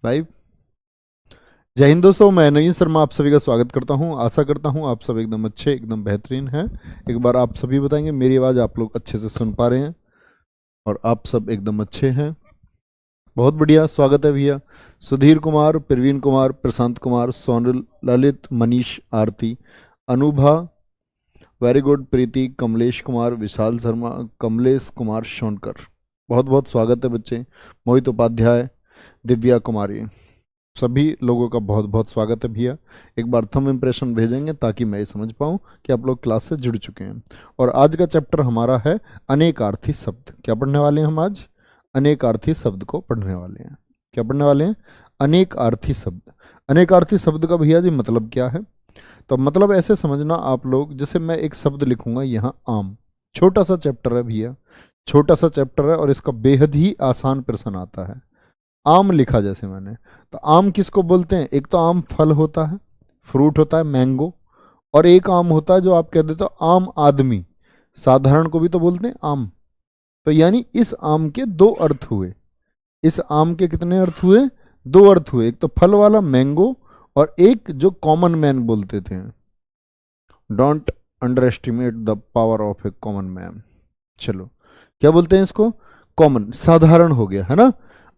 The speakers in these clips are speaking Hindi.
लाइव। जय हिंद दोस्तों, मैं नईम शर्मा आप सभी का स्वागत करता हूं। आशा करता हूं आप सब एकदम अच्छे, एकदम बेहतरीन हैं। एक बार आप सभी बताएंगे मेरी आवाज़ आप लोग अच्छे से सुन पा रहे हैं और आप सब एकदम अच्छे हैं। बहुत बढ़िया, स्वागत है भैया। सुधीर कुमार, प्रवीण कुमार, प्रशांत कुमार, सोनल, ललित, मनीष, आरती, अनुभा, वेरी गुड, प्रीति, कमलेश कुमार, विशाल शर्मा, कमलेश कुमार शोनकर, बहुत बहुत स्वागत है बच्चे। मोहित उपाध्याय, दिव्या कुमारी, सभी लोगों का बहुत बहुत स्वागत है भैया। एक बार थंब इम्प्रेशन भेजेंगे ताकि मैं ये समझ पाऊँ कि आप लोग क्लास से जुड़ चुके हैं। और आज का चैप्टर हमारा है अनेकार्थी शब्द। क्या पढ़ने वाले हैं हम आज? अनेकार्थी शब्द को पढ़ने वाले हैं। क्या पढ़ने वाले हैं? अनेकार्थी शब्द। अनेकार्थी शब्द का भैया जी मतलब क्या है? तो मतलब ऐसे समझना आप लोग, जैसे मैं एक शब्द लिखूंगा यहाँ आम, छोटा सा चैप्टर है भैया, छोटा सा चैप्टर है और इसका बेहद ही आसान प्रश्न आता है। आम लिखा जैसे मैंने, तो आम किसको बोलते हैं? एक तो आम फल होता है, फ्रूट होता है मैंगो, और एक आम होता है जो आप कह देते हो आम आदमी, साधारण को भी तो बोलते हैं आम। तो यानी इस आम के दो अर्थ हुए। इस आम के कितने अर्थ हुए? दो अर्थ हुए। एक तो फल वाला मैंगो और एक जो कॉमन मैन बोलते थे। Don't under estimate the power of A common man. चलो, क्या बोलते हैं इसको? कॉमन, साधारण हो गया है ना,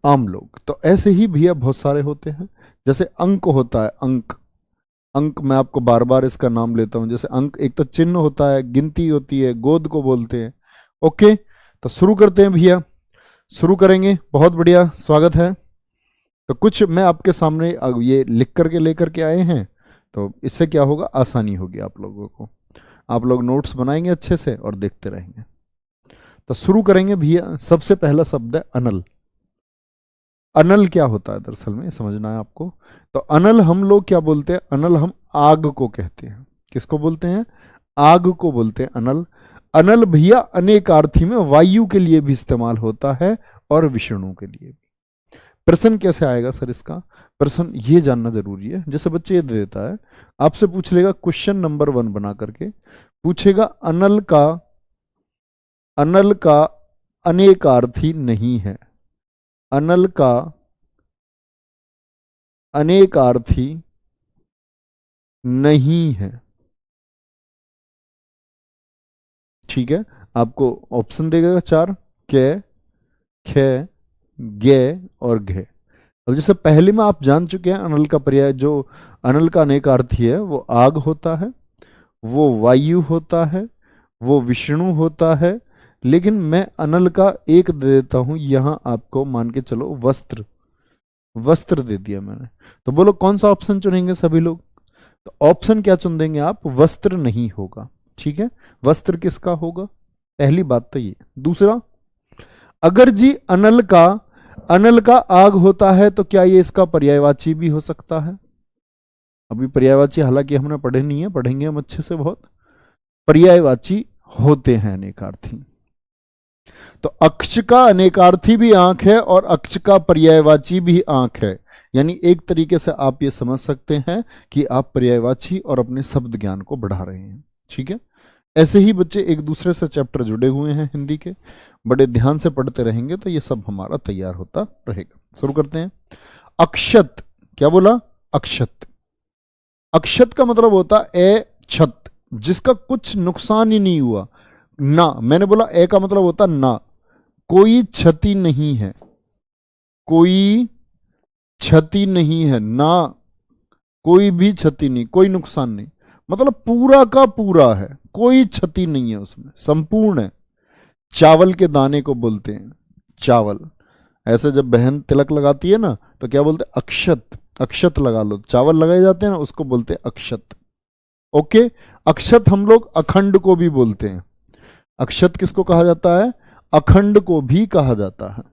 आम लोग। तो ऐसे ही भैया बहुत सारे होते हैं। जैसे अंक होता है, अंक। अंक मैं आपको बार बार इसका नाम लेता हूं। जैसे अंक एक तो चिन्ह होता है, गिनती होती है, गोद को बोलते हैं। ओके, तो शुरू करते हैं भैया, शुरू करेंगे। बहुत बढ़िया, स्वागत है। तो कुछ मैं आपके सामने ये लिख करके लेकर के आए हैं, तो इससे क्या होगा, आसानी होगी आप लोगों को। आप लोग नोट्स बनाएंगे अच्छे से और देखते रहेंगे। तो शुरू करेंगे भैया। सबसे पहला शब्द है अनल। अनल क्या होता है दरअसल में समझना है आपको। तो अनल हम लोग क्या बोलते हैं? अनल हम आग को कहते हैं। किसको बोलते हैं? आग को बोलते हैं अनल। अनल भैया अनेकार्थी में वायु के लिए भी इस्तेमाल होता है और विषाणु के लिए भी। प्रश्न कैसे आएगा सर इसका? प्रश्न ये जानना जरूरी है। जैसे बच्चे ये दे देता है, आपसे पूछ लेगा क्वेश्चन नंबर 1 बना करके पूछेगा, अनल का अनेकार्थी नहीं है। अनल का अनेकार्थी नहीं है। ठीक है, आपको ऑप्शन देगा 4, कै, खे, गे और घे। अब जैसे पहले में आप जान चुके हैं, अनल का पर्याय जो अनल का अनेकार्थी है वो आग होता है, वो वायु होता है, वो विष्णु होता है। लेकिन मैं अनल का एक दे देता हूं यहां, आपको मान के चलो वस्त्र। वस्त्र दे दिया मैंने। तो बोलो कौन सा ऑप्शन चुनेंगे सभी लोग? तो ऑप्शन क्या चुन देंगे आप? वस्त्र नहीं होगा। ठीक है, वस्त्र किसका होगा? पहली बात तो ये। दूसरा, अगर जी अनल का आग होता है तो क्या ये इसका पर्यायवाची भी हो सकता है? अभी पर्यायवाची हालांकि हमने पढ़े नहीं है, पढ़ेंगे हम अच्छे से बहुत। पर्यायवाची होते हैं अनेकार्थी। तो अक्ष का अनेकार्थी भी आंख है और अक्ष का पर्यायवाची भी आंख है। यानी एक तरीके से आप ये समझ सकते हैं कि आप पर्यायवाची और अपने शब्द ज्ञान को बढ़ा रहे हैं। ठीक है, ऐसे ही बच्चे एक दूसरे से चैप्टर जुड़े हुए हैं हिंदी के, बड़े ध्यान से पढ़ते रहेंगे तो ये सब हमारा तैयार होता रहेगा। शुरू करते हैं। अक्षत, क्या बोला? अक्षत। अक्षत का मतलब होता ए छत, जिसका कुछ नुकसान ही नहीं हुआ ना। मैंने बोला ए का मतलब होता ना, कोई क्षति नहीं है, कोई क्षति नहीं है ना, कोई भी क्षति नहीं, कोई नुकसान नहीं, मतलब पूरा का पूरा है, कोई क्षति नहीं है उसमें, संपूर्ण है। चावल के दाने को बोलते हैं चावल। ऐसे जब बहन तिलक लगाती है ना तो क्या बोलते हैं? अक्षत। अक्षत लगा लो, चावल लगाए जाते हैं ना, उसको बोलते हैं अक्षत। ओके, अक्षत हम लोग अखंड को भी बोलते हैं। अक्षत किसको कहा जाता है? अखंड को भी कहा जाता है।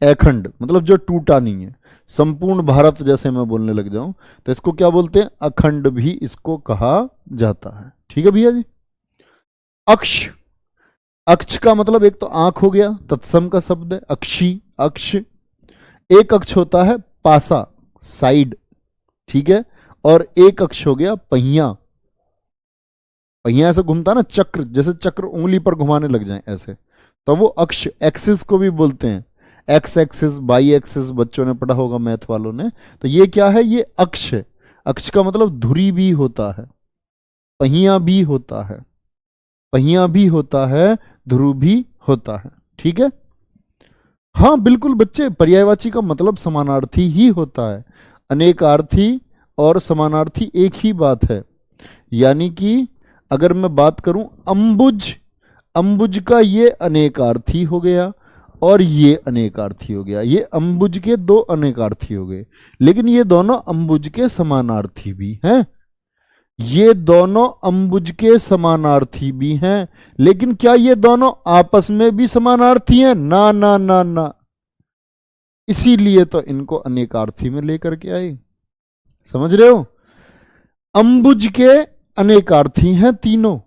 अखंड मतलब जो टूटा नहीं है, संपूर्ण भारत जैसे मैं बोलने लग जाऊं तो इसको क्या बोलते हैं? अखंड भी इसको कहा जाता है। ठीक है भैया जी। अक्ष, अक्ष का मतलब एक तो आंख हो गया, तत्सम का शब्द है अक्षी, अक्ष। एक अक्ष होता है पासा, साइड। ठीक है, और एक अक्ष हो गया पहिया। पहिया ऐसे घूमता ना, चक्र, जैसे चक्र उंगली पर घुमाने लग जाए ऐसे, तो वो अक्ष, एक्सिस को भी बोलते हैं। एक्स एक्सिस, बाई एक्सिस बच्चों ने पढ़ा होगा मैथ वालों ने। तो ये क्या है, ये अक्ष है। अक्ष का मतलब धुरी भी होता है, पहिया भी होता है, पहिया भी होता है, ध्रुव भी होता है। ठीक है, हाँ बिल्कुल बच्चे, पर्यायवाची का मतलब समानार्थी ही होता है। अनेकार्थी और समानार्थी एक ही बात है। यानी कि अगर मैं बात करूं अंबुज, अंबुज का ये अनेकार्थी हो गया और ये अनेकार्थी हो गया, ये अंबुज के दो अनेकार्थी हो गए। लेकिन ये दोनों अंबुज के समानार्थी भी हैं, ये दोनों अंबुज के समानार्थी भी हैं। लेकिन क्या ये दोनों आपस में भी समानार्थी हैं? ना ना ना ना, इसीलिए तो इनको अनेकार्थी में लेकर के आए। समझ रहे हो? अंबुज के अनेकार्थी हैं तीनों,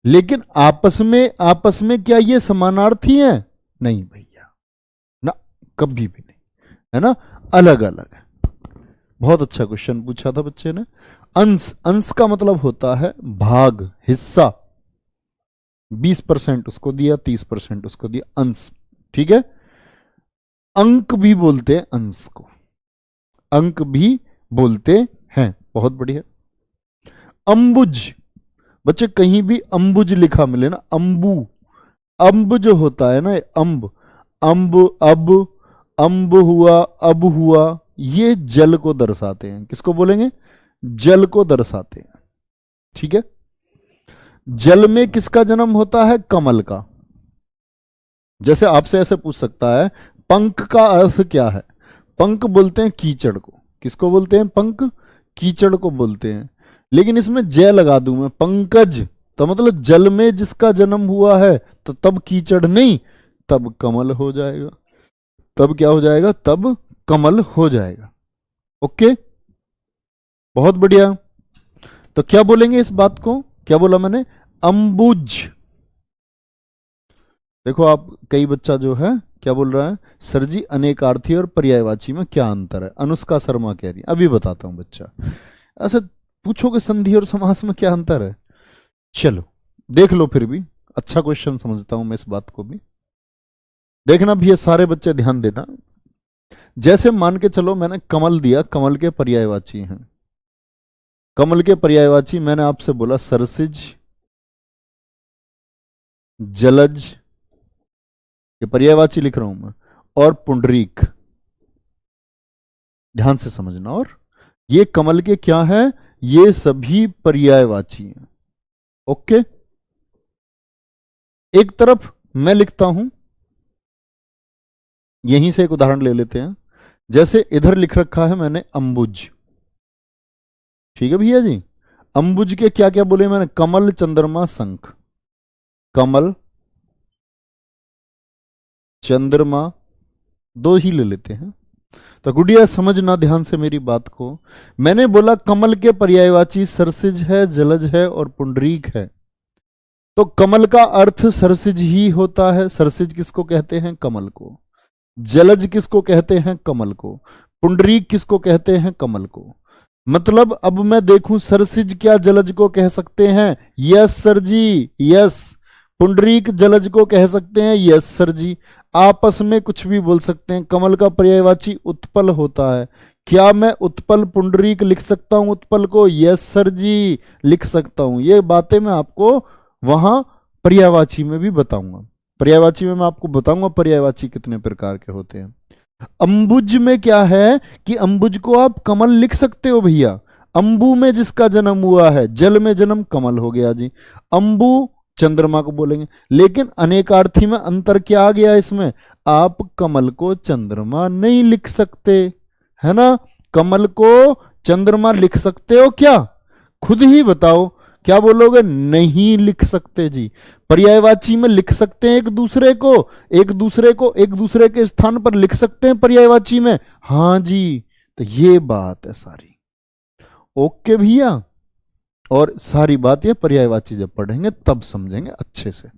लेकिन आपस में क्या ये समानार्थी हैं? नहीं भैया ना, कभी भी नहीं, है ना, अलग अलग है। बहुत अच्छा क्वेश्चन पूछा था बच्चे ने। अंश, अंश का मतलब होता है भाग, हिस्सा। 20% उसको दिया, 30% उसको दिया, अंश। ठीक है, अंक भी बोलते हैं अंश को, अंक भी बोलते हैं। बहुत बढ़िया। अंबुज, बच्चे कहीं भी अंबुज लिखा मिले ना, अंबु, अंब जो होता है ना, अंब, अंब, अब, अंब हुआ, अब हुआ, ये जल को दर्शाते हैं। किसको बोलेंगे? जल को दर्शाते हैं। ठीक है, जल में किसका जन्म होता है? कमल का। जैसे आपसे ऐसे पूछ सकता है पंख का अर्थ क्या है? पंख बोलते हैं कीचड़ को। किसको बोलते हैं? पंख, कीचड़ को बोलते हैं। लेकिन इसमें जय लगा दूं मैं, पंकज, तो मतलब जल में जिसका जन्म हुआ है, तो तब कीचड़ नहीं, तब कमल हो जाएगा। तब क्या हो जाएगा? तब कमल हो जाएगा। ओके, बहुत बढ़िया। तो क्या बोलेंगे इस बात को? क्या बोला मैंने? अंबुज। देखो आप, कई बच्चा जो है क्या बोल रहा है, सर जी अनेकार्थी और पर्यायवाची में क्या अंतर है? अनुष्का शर्मा कह रही है। अभी बताता हूं बच्चा, ऐसे पूछोगे संधि और समास में क्या अंतर है? चलो देख लो, फिर भी अच्छा क्वेश्चन समझता हूं मैं इस बात को भी। देखना भी, ये सारे बच्चे ध्यान देना। जैसे मान के चलो मैंने कमल दिया, कमल के पर्यायवाची हैं। कमल के पर्यायवाची मैंने आपसे बोला सरसिज, जलज, ये पर्यायवाची लिख रहा हूं मैं, और पुंडरीक। ध्यान से समझना। और ये कमल के क्या है? ये सभी पर्यायवाची हैं। ओके, एक तरफ मैं लिखता हूं, यहीं से एक उदाहरण ले लेते हैं। जैसे इधर लिख रखा है मैंने अंबुज। ठीक है भैया जी, अंबुज के क्या क्या बोले मैंने? कमल, चंद्रमा, शंख। कमल, चंद्रमा, दो ही ले लेते हैं। तो गुड़िया समझना ध्यान से मेरी बात को। मैंने बोला कमल के पर्यायवाची सरसिज है, जलज है और पुंडरीक है। तो कमल का अर्थ सरसिज ही होता है। सरसिज किसको कहते हैं? कमल को। जलज किसको कहते हैं? कमल को। पुंडरीक किसको कहते हैं? कमल को। मतलब अब मैं देखूं, सरसिज क्या जलज को कह सकते हैं? यस सर जी, यस। पुंडरीक जलज को कह सकते हैं? यस सर जी। आपस में कुछ भी बोल सकते हैं। कमल का पर्यायवाची उत्पल होता है। क्या मैं उत्पल पुंडरीक लिख सकता हूं उत्पल को? यस सर जी, लिख सकता हूं। ये बातें मैं आपको वहां पर्यायवाची में भी बताऊंगा। पर्यायवाची में मैं आपको बताऊंगा पर्यायवाची कितने प्रकार के होते हैं। अंबुज में क्या है कि अंबुज को आप कमल लिख सकते हो भैया। अंबु में जिसका जन्म हुआ है, जल में जन्म, कमल हो गया जी। अंबु चंद्रमा को बोलेंगे। लेकिन अनेकार्थी में अंतर क्या आ गया इसमें? आप कमल को चंद्रमा नहीं लिख सकते, है ना। कमल को चंद्रमा लिख सकते हो क्या? खुद ही बताओ, क्या बोलोगे? नहीं लिख सकते जी। पर्यायवाची में लिख सकते हैं एक दूसरे को, एक दूसरे को एक दूसरे के स्थान पर लिख सकते हैं पर्यायवाची में। हाँ जी, तो ये बात है सारी। ओके भैया, और सारी बात ये पर्यायवाची जब पढ़ेंगे तब समझेंगे अच्छे से।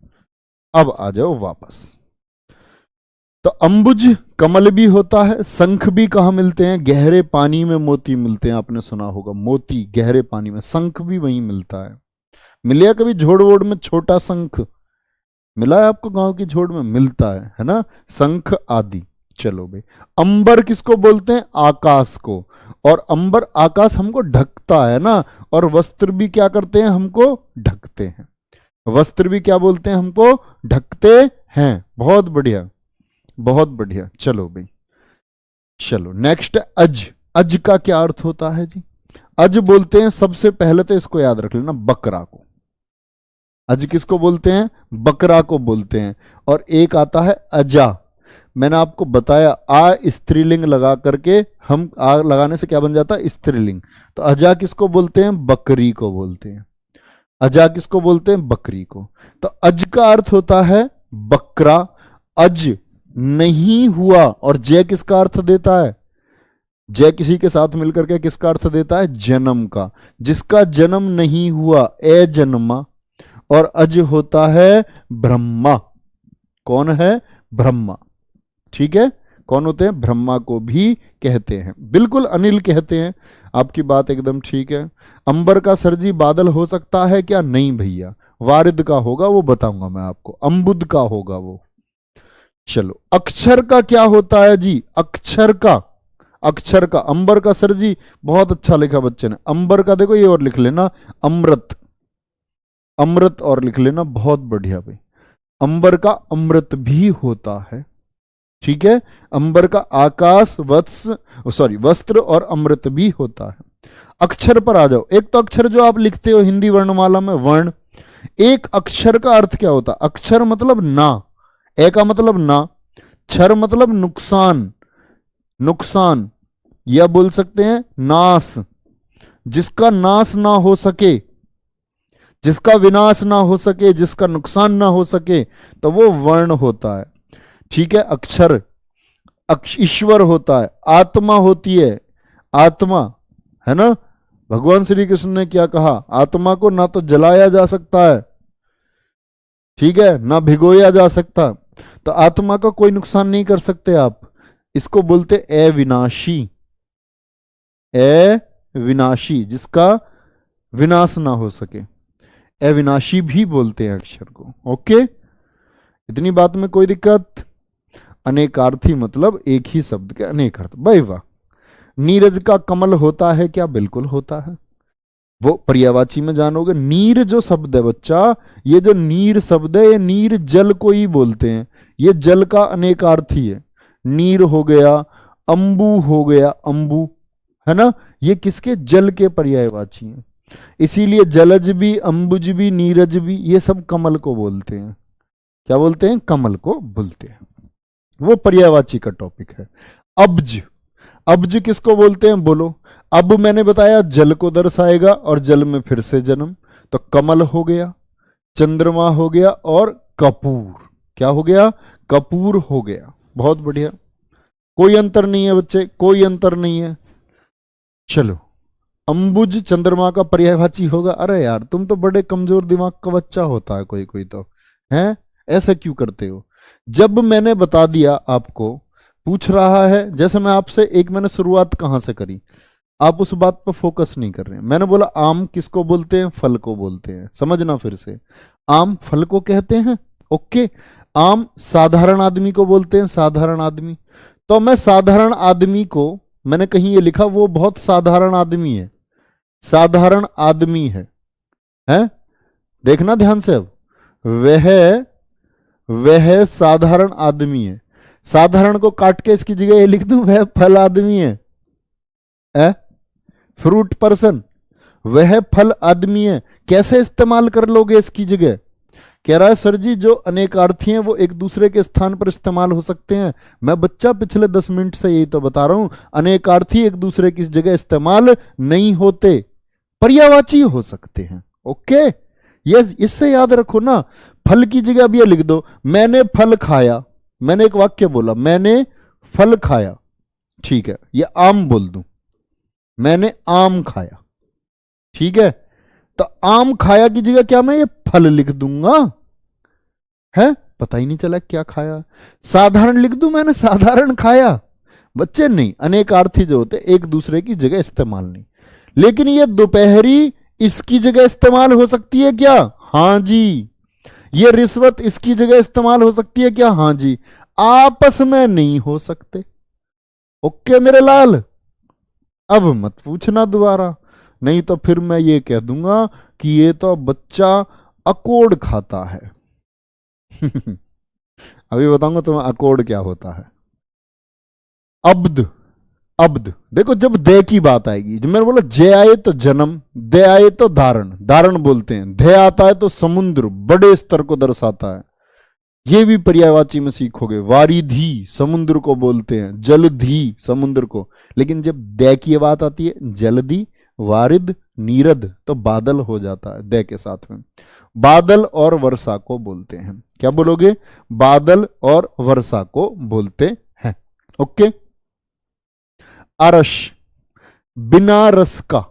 अब आ जाओ वापस। तो अंबुज कमल भी होता है। शंख भी कहां मिलते हैं? गहरे पानी में मोती मिलते हैं। आपने सुना होगा मोती गहरे पानी में, शंख भी वहीं मिलता है। मिले कभी झोड़ वोड़ में छोटा शंख? मिला है आपको? गांव की झोड़ में मिलता है ना, शंख आदि। चलो भाई, अंबर किसको बोलते हैं? आकाश को। और अंबर आकाश हमको ढकता है ना, और वस्त्र भी क्या करते हैं? हमको ढकते हैं। वस्त्र भी क्या बोलते हैं? हमको ढकते हैं। बहुत बढ़िया, बहुत बढ़िया। चलो भाई, चलो नेक्स्ट, अज। अज का क्या अर्थ होता है जी? अज बोलते हैं, सबसे पहले तो इसको याद रख लेना, बकरा को। अज किसको बोलते हैं? बकरा को बोलते हैं। और एक आता है अजा। मैंने आपको बताया, आ स्त्रीलिंग लगा करके, हम आ लगाने से क्या बन जाता है? स्त्रीलिंग। तो अजा किसको बोलते हैं? बकरी को बोलते हैं। अजा किसको बोलते हैं? बकरी को। तो अज का अर्थ होता है बकरा। अज नहीं हुआ। और जय किसका अर्थ देता है? जय किसी के साथ मिलकर के किसका अर्थ देता है? जन्म का। जिसका जन्म नहीं हुआ, ए जन्मा। और अज होता है ब्रह्मा। कौन है? ब्रह्मा। ठीक है, कौन होते हैं? ब्रह्मा को भी कहते हैं। बिल्कुल अनिल कहते हैं, आपकी बात एकदम ठीक है। अंबर का सरजी बादल हो सकता है क्या? नहीं भैया, वारिद का होगा, वो बताऊंगा मैं आपको। अंबुद का होगा वो। चलो, अक्षर का क्या होता है जी? अक्षर का, अक्षर का, अंबर का सरजी बहुत अच्छा लिखा बच्चे ने। अंबर का देखो ये और लिख लेना, अमृत। अमृत और लिख लेना, बहुत बढ़िया भाई। अंबर का अमृत भी होता है। ठीक है, अंबर का आकाश, वस्त्र और अमृत भी होता है। अक्षर पर आ जाओ। एक तो अक्षर जो आप लिखते हो हिंदी वर्णमाला में, वर्ण। एक अक्षर का अर्थ क्या होता? अक्षर मतलब ना। ए का मतलब ना, क्षर मतलब नुकसान, नुकसान, या बोल सकते हैं नाश। जिसका नाश ना हो सके, जिसका विनाश ना हो सके, जिसका नुकसान ना हो सके, तो वो वर्ण होता है। ठीक है, अक्षर। ईश्वर होता है, आत्मा होती है, आत्मा, है ना। भगवान श्री कृष्ण ने क्या कहा? आत्मा को ना तो जलाया जा सकता है, ठीक है, ना भिगोया जा सकता। तो आत्मा का कोई नुकसान नहीं कर सकते आप। इसको बोलते अविनाशी। अविनाशी, जिसका विनाश ना हो सके, अविनाशी भी बोलते हैं अक्षर को। ओके, इतनी बात में कोई दिक्कत? अनेकार्थी मतलब एक ही शब्द के अनेक अर्थ। भाई वाह। नीरज का कमल होता है क्या? बिल्कुल होता है। वो पर्यायवाची में जानोगे। नीर जो शब्द है बच्चा, ये जो नीर शब्द है, ये नीर जल को ही बोलते हैं। ये जल का अनेकार्थी है। नीर हो गया, अंबु हो गया, अंबु, है ना। ये किसके? जल के पर्यायवाची हैं। इसीलिए जलज भी, अंबुज भी, नीरज भी, ये सब कमल को बोलते हैं। क्या बोलते हैं? कमल को बोलते हैं। वो पर्यायवाची का टॉपिक है। अब्ज। अब्ज किसको बोलते हैं? बोलो। अब मैंने बताया जल को दर्शाएगा, और जल में फिर से जन्म। तो कमल हो गया, चंद्रमा हो गया, और कपूर। क्या हो गया? कपूर हो गया। बहुत बढ़िया, कोई अंतर नहीं है बच्चे, कोई अंतर नहीं है। चलो, अंबुज चंद्रमा का पर्यायवाची होगा। अरे यार, तुम तो बड़े कमजोर दिमाग का बच्चा होता है कोई कोई तो, है। ऐसा क्यों करते हो? जब मैंने बता दिया आपको, पूछ रहा है, जैसे मैं आपसे एक, मैंने शुरुआत कहां से करी, आप उस बात पर फोकस नहीं कर रहे हैं। मैंने बोला आम किसको बोलते हैं? फल को बोलते हैं। समझना फिर से, आम फल को कहते हैं। ओके, आम साधारण आदमी को बोलते हैं, साधारण आदमी। तो मैं साधारण आदमी को, मैंने कहीं ये लिखा वो बहुत साधारण आदमी है, साधारण आदमी है? देखना ध्यान से। अब वह साधारण आदमी है। साधारण को काट के इसकी जगह ये लिख दूं, वह फल आदमी है, फ्रूट पर्सन। वह फल आदमी है। कैसे इस्तेमाल कर लोगे इसकी जगह? कह रहा है सर जी, जो अनेकार्थी हैं वो एक दूसरे के स्थान पर इस्तेमाल हो सकते हैं। मैं बच्चा पिछले 10 मिनट से यही तो बता रहा हूं, अनेकार्थी एक दूसरे की जगह इस्तेमाल नहीं होते, पर्यायवाची हो सकते हैं। ओके, ये इससे याद रखो ना। फल की जगह अब ये लिख दो, मैंने फल खाया। मैंने एक वाक्य बोला, मैंने फल खाया, ठीक है। ये आम बोल दूं, मैंने आम खाया, ठीक है। तो आम खाया की जगह क्या मैं ये फल लिख दूंगा? है, पता ही नहीं चला क्या खाया। साधारण लिख दूं, मैंने साधारण खाया। बच्चे नहीं, अनेकार्थी जो होते एक दूसरे की जगह इस्तेमाल नहीं। लेकिन ये दोपहरी इसकी जगह इस्तेमाल हो सकती है क्या? हां जी, ये रिश्वत इसकी जगह इस्तेमाल हो सकती है क्या? हाँ जी। आपस में नहीं हो सकते। ओके मेरे लाल, अब मत पूछना दोबारा, नहीं तो फिर मैं ये कह दूंगा कि ये तो बच्चा अकोड खाता है। अभी बताऊंगा तुम्हें अकोड क्या होता है। अब्द, अब्द देखो, जब दे की बात आएगी, जब मैंने बोला जय आए तो जन्म, दे आए तो धारण, धारण बोलते हैं, धे आता है तो समुद्र, बड़े स्तर को दर्शाता है। ये भी पर्यायवाची में सीखोगे। वारिधि समुद्र को बोलते हैं, जलधि समुद्र को। लेकिन जब दे की बात आती है, जलधि, वारिद, नीरद, तो बादल हो जाता है दे के साथ में। बादल और वर्षा को बोलते हैं, क्या बोलोगे? बादल और वर्षा को बोलते हैं। ओके। अरश, बिना रस का,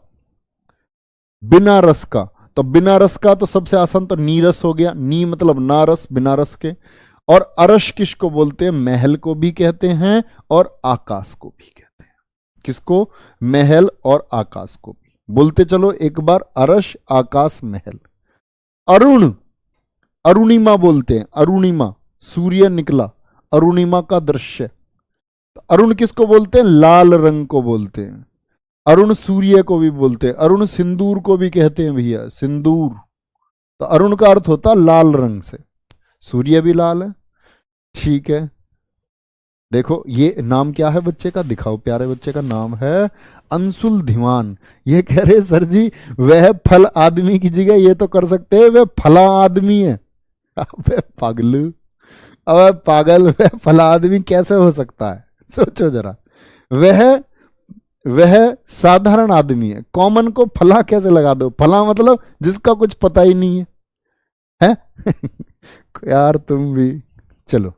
बिना रस का, तो बिना रस का तो सबसे आसान तो नीरस हो गया, नी मतलब नारस, बिना रस के। और अरश किसको बोलते हैं? महल को भी कहते हैं और आकाश को भी कहते हैं। किसको? महल और आकाश को भी बोलते। चलो एक बार, अरश, आकाश, महल। अरुण, अरुणिमा बोलते हैं, अरुणिमा, सूर्य निकला, अरुणिमा का दृश्य। अरुण किसको बोलते हैं? लाल रंग को बोलते हैं। अरुण सूर्य को भी बोलते हैं, अरुण सिंदूर को भी कहते हैं भैया, सिंदूर। तो अरुण का अर्थ होता लाल रंग से, सूर्य भी लाल है। ठीक है, देखो ये नाम क्या है बच्चे का, दिखाओ, प्यारे बच्चे का नाम है अंशुल धीमान। ये कह रहे सर जी वह फल आदमी की जगह ये तो कर सकते हैं, वह फला आदमी है। अबे पागलू, अबे पागल, वह फला आदमी कैसे हो सकता है? सोचो जरा, वह साधारण आदमी है, कॉमन को फला कैसे लगा दो? फला मतलब जिसका कुछ पता ही नहीं है, यार तुम भी। चलो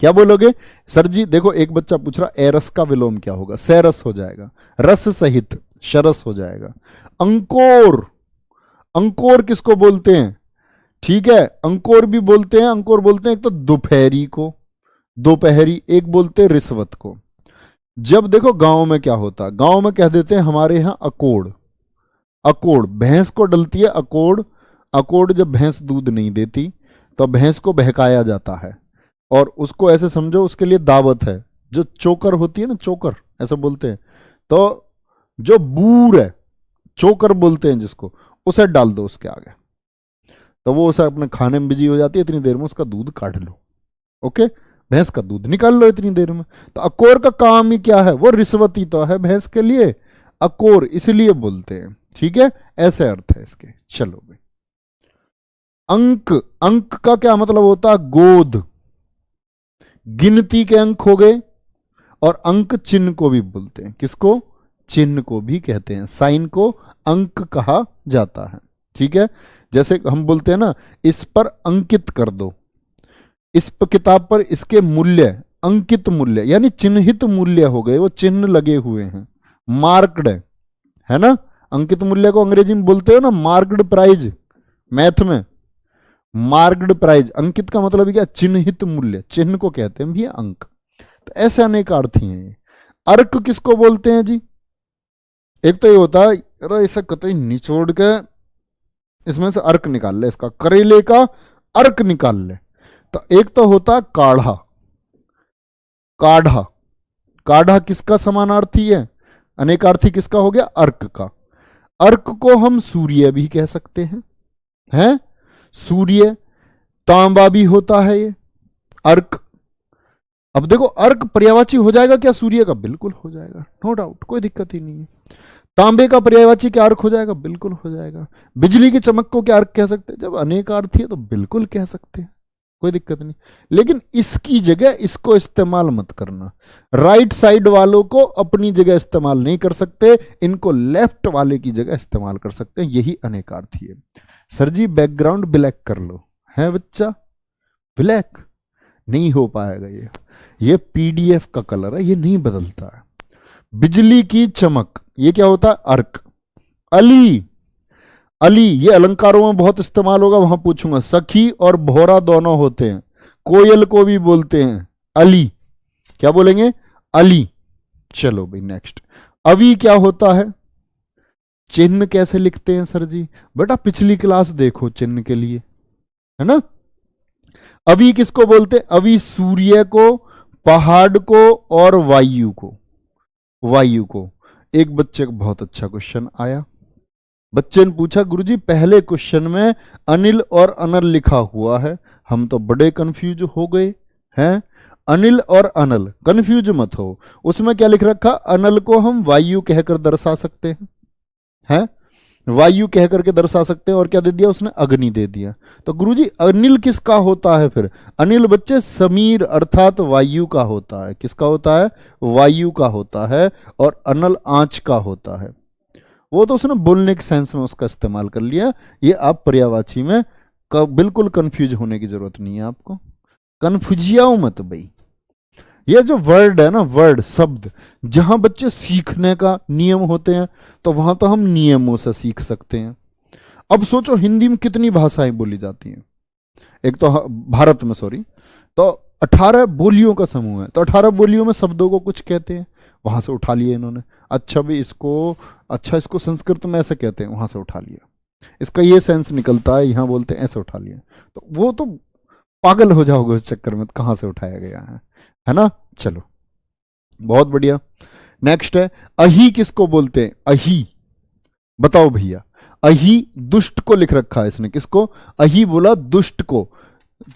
क्या बोलोगे सर जी? देखो एक बच्चा पूछ रहा एरस का विलोम क्या होगा? सैरस हो जाएगा, रस सहित शरस हो जाएगा। अंकोर, अंकोर किसको बोलते हैं? ठीक है, अंकोर भी बोलते हैं, अंकोर बोलते हैं एक तो दोपहरी को, दोपहरी, एक बोलते हैं रिश्वत को। जब देखो गांव में क्या होता है, गांव में कह देते हैं हमारे यहां अकोड़, अकोड़ भैंस को डलती है अकोड़। अकोड़ जब भैंस दूध नहीं देती तो भैंस को बहकाया जाता है, और उसको ऐसे समझो उसके लिए दावत है। जो चोकर होती है ना, चोकर ऐसे बोलते हैं, तो जो बूर है, चोकर बोलते हैं जिसको, उसे डाल दो उसके आगे, तो वो उसे अपने खाने में बिजी हो जाती है, इतनी देर में उसका दूध काट लो। ओके, भैंस का दूध निकाल लो इतनी देर में। तो अकोर का काम ही क्या है? वो रिश्वती तो है भैंस के लिए, अकोर इसलिए बोलते हैं। ठीक है, ऐसे अर्थ है इसके। चलो भाई, अंक, अंक का क्या मतलब होता है? गोद, गिनती के अंक हो गए। और अंक चिन्ह को भी बोलते हैं, किसको? चिन्ह को भी कहते हैं, साइन को अंक कहा जाता है। ठीक है, जैसे हम बोलते हैं ना, इस पर अंकित कर दो, इस किताब पर इसके मूल्य, अंकित मूल्य यानी चिन्हित मूल्य हो गए, वो चिन्ह लगे हुए हैं, मार्क्ड है ना। अंकित मूल्य को अंग्रेजी में बोलते हो ना मार्क्ड प्राइज, मैथ में मार्क्ड प्राइज। अंकित का मतलब क्या? चिन्हित मूल्य, चिन्ह को कहते हैं भैया अंक। तो ऐसे अनेक अर्थ हैं। अर्क किसको बोलते हैं जी? एक तो ये होता है, अरे इसे कतई निचोड़ के इसमें से अर्क निकाल ले, इसका करेले का अर्क निकाल ले। तो एक तो होता है काढ़ा, काढ़ा, काढ़ा किसका समानार्थी है? अनेकार्थी किसका हो गया? अर्क का। अर्क को हम सूर्य भी कह सकते हैं, हैं? सूर्य, तांबा भी होता है ये अर्क। अब देखो अर्क पर्यायवाची हो जाएगा क्या सूर्य का? बिल्कुल हो जाएगा, नो डाउट, कोई दिक्कत ही नहीं है। तांबे का पर्यायवाची क्या अर्क हो जाएगा? बिल्कुल हो जाएगा। बिजली की चमक को क्या अर्क कह सकते हैं? जब अनेकार्थी है तो बिल्कुल कह सकते हैं, कोई दिक्कत नहीं। लेकिन इसकी जगह इसको इस्तेमाल मत करना। राइट साइड वालों को अपनी जगह इस्तेमाल नहीं कर सकते, इनको लेफ्ट वाले की जगह इस्तेमाल कर सकते हैं, यही अनेकार्थी है। सर जी बैकग्राउंड ब्लैक कर लो, है बच्चा? ब्लैक नहीं हो पाएगा, ये पीडीएफ का कलर है, ये नहीं बदलता है। बिजली की चमक, ये क्या होता है? अर्क। अली, अली ये अलंकारों में बहुत इस्तेमाल होगा, वहां पूछूंगा। सखी और भोरा दोनों होते हैं, कोयल को भी बोलते हैं अली, क्या बोलेंगे? अली। चलो भाई नेक्स्ट, अवी क्या होता है? चिन्ह कैसे लिखते हैं सर जी? बेटा पिछली क्लास देखो चिन्ह के लिए, है ना। अवि किसको बोलते हैं? अवि सूर्य को, पहाड़ को और वायु को। वायु को। एक बच्चे को बहुत अच्छा क्वेश्चन आया। बच्चे ने पूछा गुरुजी पहले क्वेश्चन में अनिल और अनल लिखा हुआ है, हम तो बड़े कंफ्यूज हो गए हैं। अनिल और अनल, कंफ्यूज मत हो, उसमें क्या लिख रखा? अनल को हम वायु कहकर दर्शा सकते हैं, हैं? वायु कह करके दर्शा सकते हैं। और क्या दे दिया उसने? अग्नि दे दिया। तो गुरुजी अनिल किसका होता है फिर? अनिल बच्चे समीर अर्थात वायु का होता है। किसका होता है? वायु का होता है। और अनल आंच का होता है। वो तो उसने बोलने के सेंस में उसका इस्तेमाल कर लिया। ये आप पर्यायवाची में बिल्कुल कंफ्यूज होने की जरूरत नहीं है आपको, कंफ्यूजियाओ मत भाई। ये जो वर्ड है ना, वर्ड शब्द, जहां बच्चे सीखने का नियम होते हैं तो वहां तो हम नियमों से सीख सकते हैं। अब सोचो हिंदी में कितनी भाषाएं बोली जाती हैं। एक तो भारत में, सॉरी, तो 18 बोलियों का समूह है। तो 18 बोलियों में शब्दों को कुछ कहते हैं, वहां से उठा लिए इन्होंने। अच्छा भी इसको संस्कृत में ऐसे कहते हैं, वहां से उठा लिया। इसका ये सेंस निकलता है, यहां बोलते हैं, ऐसे उठा लिया। तो वो तो पागल हो जाओगे उस चक्कर में, कहां से उठाया गया है ना। चलो बहुत बढ़िया। नेक्स्ट है अही किसको बोलते हैं? अही बताओ भैया। अही दुष्ट को लिख रखा है इसने। किसको? अही बोला दुष्ट को।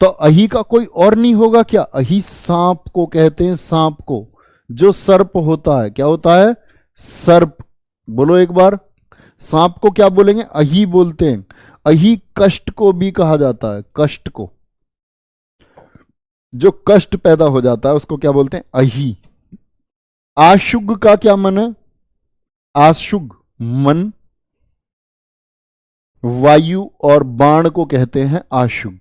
तो अही का कोई और नहीं होगा क्या? अही सांप को कहते हैं, सांप को, जो सर्प होता है। क्या होता है? सर्प। बोलो एक बार, सांप को क्या बोलेंगे? अही बोलते हैं। अही कष्ट को भी कहा जाता है, कष्ट को, जो कष्ट पैदा हो जाता है उसको क्या बोलते हैं? अही। आशुग का क्या मन है? आशुग मन। वायु और बाण को कहते हैं आशुग।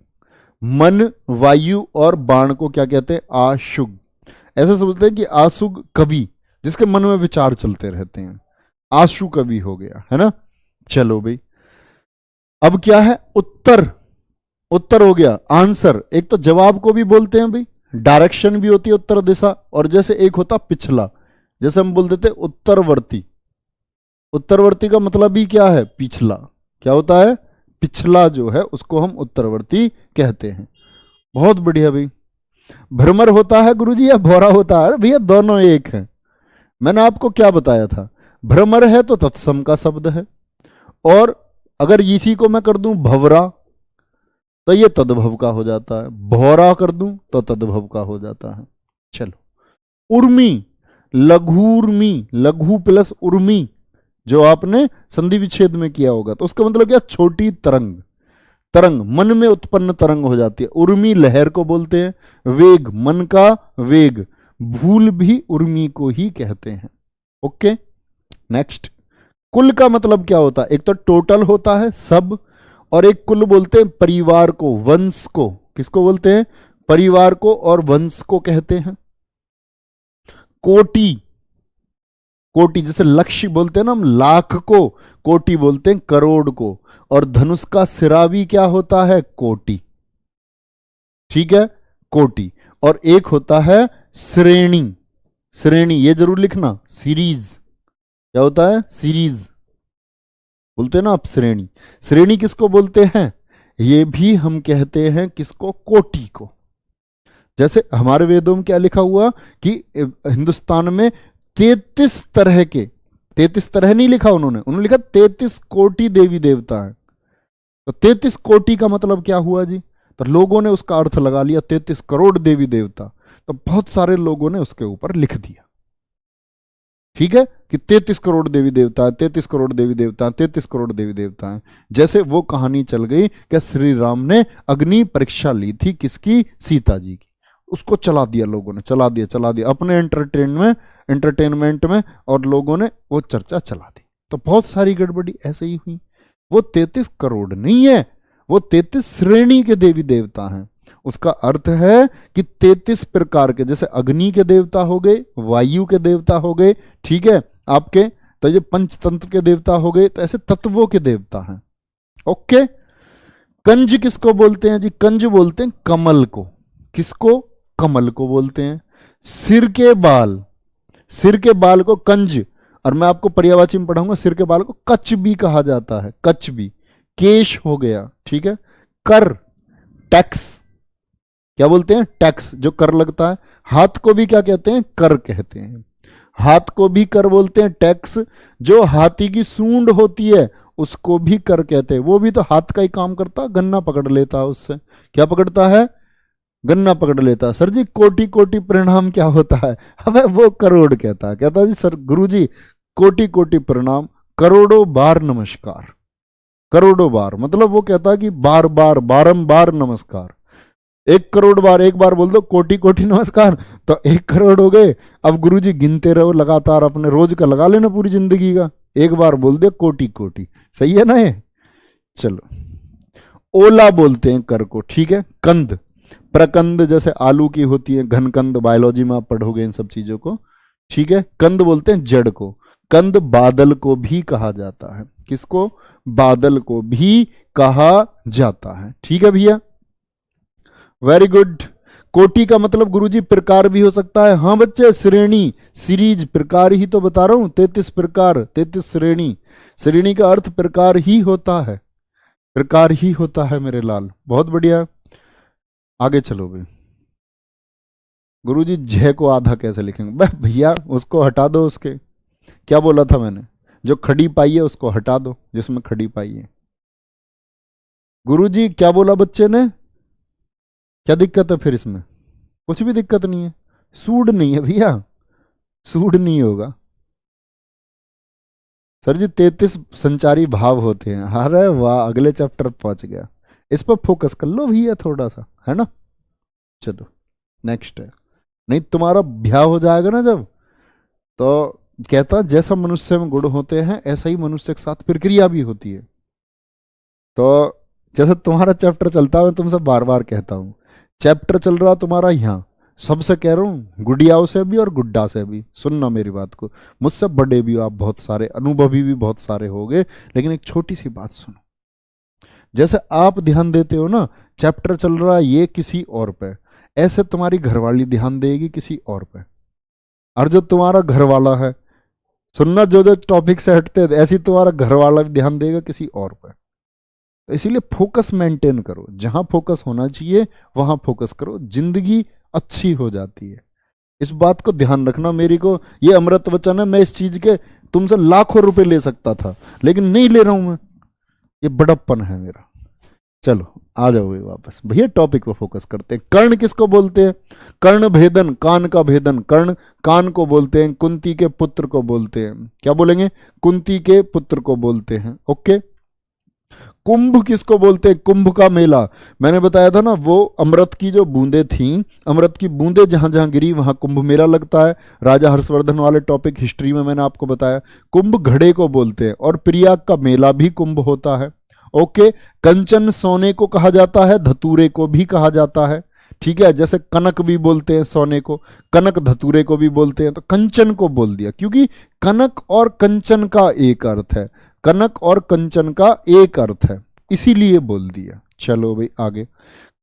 मन, वायु और बाण को क्या कहते हैं? आशुग। ऐसे समझते हैं कि आशुग कवि, जिसके मन में विचार चलते रहते हैं, आशु कवि हो गया, है ना। चलो भाई, अब क्या है? उत्तर। उत्तर हो गया, आंसर। एक तो जवाब को भी बोलते हैं भाई, डायरेक्शन भी होती है उत्तर दिशा। और जैसे एक होता पिछला, जैसे हम बोल देते उत्तरवर्ती। उत्तरवर्ती का मतलब भी क्या है? पिछला। क्या होता है? पिछला जो है उसको हम उत्तरवर्ती कहते हैं। बहुत बढ़िया भाई। भ्रमर होता है गुरुजी या भौरा होता है? भैया दोनों एक हैं। मैंने आपको क्या बताया था? भ्रमर है तो तत्सम का शब्द है, और अगर इसी को मैं कर दूं भवरा तो ये तद्भव का हो जाता है, भौरा कर दूं तो तद्भव का हो जाता है। चलो, उर्मी, लघुर्मी, लघु प्लस उर्मी, जो आपने संधि विच्छेद में किया होगा, तो उसका मतलब क्या? छोटी तरंग। तरंग मन में उत्पन्न तरंग हो जाती है। उर्मी लहर को बोलते हैं। वेग, मन का वेग, भूल भी उर्मी को ही कहते हैं। Okay, next. कुल का मतलब क्या होता है? एक तो टोटल होता है सब, और एक कुल बोलते हैं परिवार को, वंश को। किसको बोलते हैं? परिवार को और वंश को कहते हैं। कोटि, कोटि जैसे लक्ष्य बोलते हैं ना हम लाख को, कोटि बोलते हैं करोड़ को। और धनुष का सिरा भी क्या होता है? कोटि। ठीक है, कोटि। और एक होता है श्रेणी। श्रेणी ये जरूर लिखना, सीरीज। क्या होता है? सीरीज बोलते हैं ना आप, श्रेणी। श्रेणी किसको बोलते हैं? ये भी हम कहते हैं किसको? कोटि को। जैसे हमारे वेदों में क्या लिखा हुआ कि हिंदुस्तान में 33 तरह के, 33 तरह नहीं लिखा उन्होंने लिखा 33 कोटि देवी देवता हैं। तो 33 कोटि का मतलब क्या हुआ जी? तो लोगों ने उसका अर्थ लगा लिया 33 करोड़ देवी देवता। तो बहुत सारे लोगों ने उसके ऊपर लिख दिया, ठीक है, कि 33 करोड़ देवी देवता है, 33 करोड़ देवी देवता है, 33 करोड़ देवी देवता है। जैसे वो कहानी चल गई कि श्री राम ने अग्नि परीक्षा ली थी किसकी? सीता जी की। उसको चला दिया लोगों ने, चला दिया अपने एंटरटेनमेंट में, और लोगों ने वो चर्चा चला दी। तो बहुत सारी गड़बड़ी ऐसे ही हुई। वो 33 करोड़ नहीं है, वो 33 श्रेणी के देवी देवता हैं। उसका अर्थ है कि 33 प्रकार के, जैसे अग्नि के देवता हो गए, वायु के देवता हो गए, ठीक है आपके, तो ये पंचतंत्र के देवता हो गए। तो ऐसे तत्वों के देवता हैं। ओके, कंज किसको बोलते हैं जी? कंज बोलते हैं कमल को। किसको? कमल को बोलते हैं। सिर के बाल, सिर के बाल को कंज, और मैं आपको पर्यायवाची में पढ़ाऊंगा, सिर के बाल को कच भी कहा जाता है, कच भी। केश हो गया, ठीक है। कर, टैक्स, क्या बोलते हैं? टैक्स, जो कर लगता है। हाथ को भी क्या कहते हैं? कर कहते हैं। हाथ को भी कर बोलते हैं, टैक्स। जो हाथी की सूंड होती है उसको भी कर कहते हैं। वो भी तो हाथ का ही काम करता, गन्ना पकड़ लेता है उससे। क्या पकड़ता है? गन्ना पकड़ लेता है। सर जी कोटि कोटि प्रणाम क्या होता है? अबे वो करोड़ कहता है। कहता है जी सर गुरु जी कोटि कोटि प्रणाम, करोड़ों बार नमस्कार। करोड़ों बार मतलब वो कहता है कि बार बार बारंबार नमस्कार। 1 करोड़ बार, एक बार बोल दो कोटि कोटि नमस्कार तो 1 करोड़ हो गए। अब गुरुजी गिनते रहो लगातार, अपने रोज का लगा लेना पूरी जिंदगी का, एक बार बोल दे कोटि कोटि। सही है ना ये? चलो ओला बोलते हैं कर को, ठीक है। कंद, प्रकंद जैसे आलू की होती है, घनकंद बायोलॉजी में आप पढ़ोगे इन सब चीजों को, ठीक है। कंद बोलते हैं जड़ को। कंद बादल को भी कहा जाता है। किसको? बादल को भी कहा जाता है, ठीक है भैया। Very good. कोटि का मतलब गुरुजी प्रकार भी हो सकता है। हाँ बच्चे, श्रेणी, सीरीज, प्रकार ही तो बता रहा हूं। 33 प्रकार, 33 श्रेणी। श्रेणी का अर्थ प्रकार ही होता है, प्रकार ही होता है मेरे लाल। बहुत बढ़िया, आगे चलो भाई। गुरुजी झ को आधा कैसे लिखेंगे? भैया उसको हटा दो, उसके क्या बोला था मैंने? जो खड़ी पाई है उसको हटा दो, जिसमें खड़ी पाई है। गुरुजी क्या बोला बच्चे ने? क्या दिक्कत है फिर इसमें? कुछ भी दिक्कत नहीं है। सूड नहीं है भैया, सूड नहीं होगा। सर जी 33 संचारी भाव होते हैं। अरे वाह, अगले चैप्टर पहुंच गया। इस पर फोकस कर लो भैया थोड़ा सा, है ना। चलो नेक्स्ट है। नहीं तुम्हारा ब्याह हो जाएगा ना जब, तो कहता जैसा मनुष्य में गुण होते हैं ऐसा ही मनुष्य के साथ प्रक्रिया भी होती है। तो जैसे तुम्हारा चैप्टर चलता है, मैं तुमसे बार बार कहता हूं, चैप्टर चल रहा तुम्हारा यहाँ, सबसे कह रहा हूं, गुड़ियाओं से भी और गुड्डा से भी सुनना मेरी बात को। मुझसे बड़े भी हो आप, बहुत सारे अनुभवी भी बहुत सारे होगे, लेकिन एक छोटी सी बात सुनो। जैसे आप ध्यान देते हो ना, चैप्टर चल रहा है ये किसी और पे, ऐसे तुम्हारी घरवाली ध्यान देगी किसी और पे। और जो तुम्हारा घर वाला है, सुनना, जो जो टॉपिक से हटते हैं, ऐसे तुम्हारा घर वाला भी ध्यान देगा किसी और पे। तो इसीलिए फोकस मेंटेन करो, जहां फोकस होना चाहिए वहां फोकस करो, जिंदगी अच्छी हो जाती है। इस बात को ध्यान रखना। मेरी को ये अमृत वचन है, मैं इस चीज के तुमसे लाखों रुपए ले सकता था, लेकिन नहीं ले रहा हूं मैं, ये बड़प्पन है मेरा। चलो आ जाओ वापस भैया, टॉपिक पर फोकस करते हैं। कर्ण किसको बोलते हैं? कर्ण भेदन, कान का भेदन। कर्ण कान को बोलते हैं, कुंती के पुत्र को बोलते हैं। क्या बोलेंगे? कुंती के पुत्र को बोलते हैं। ओके। कुंभ किसको बोलते हैं? कुंभ का मेला। मैंने बताया था ना, वो अमृत की जो बूंदे थी, अमृत की बूंदे जहां जहां गिरी वहां कुंभ मेला लगता है। राजा हर्षवर्धन वाले टॉपिक हिस्ट्री में मैंने आपको बताया। कुंभ घड़े को बोलते हैं, और प्रयाग का मेला भी कुंभ होता है। ओके। कंचन सोने को कहा जाता है, धतूरे को भी कहा जाता है, ठीक है। जैसे कनक भी बोलते हैं सोने को, कनक धतूरे को भी बोलते हैं, तो कंचन को बोल दिया क्योंकि कनक और कंचन का एक अर्थ है, कनक और कंचन का एक अर्थ है, इसीलिए बोल दिया। चलो भाई आगे।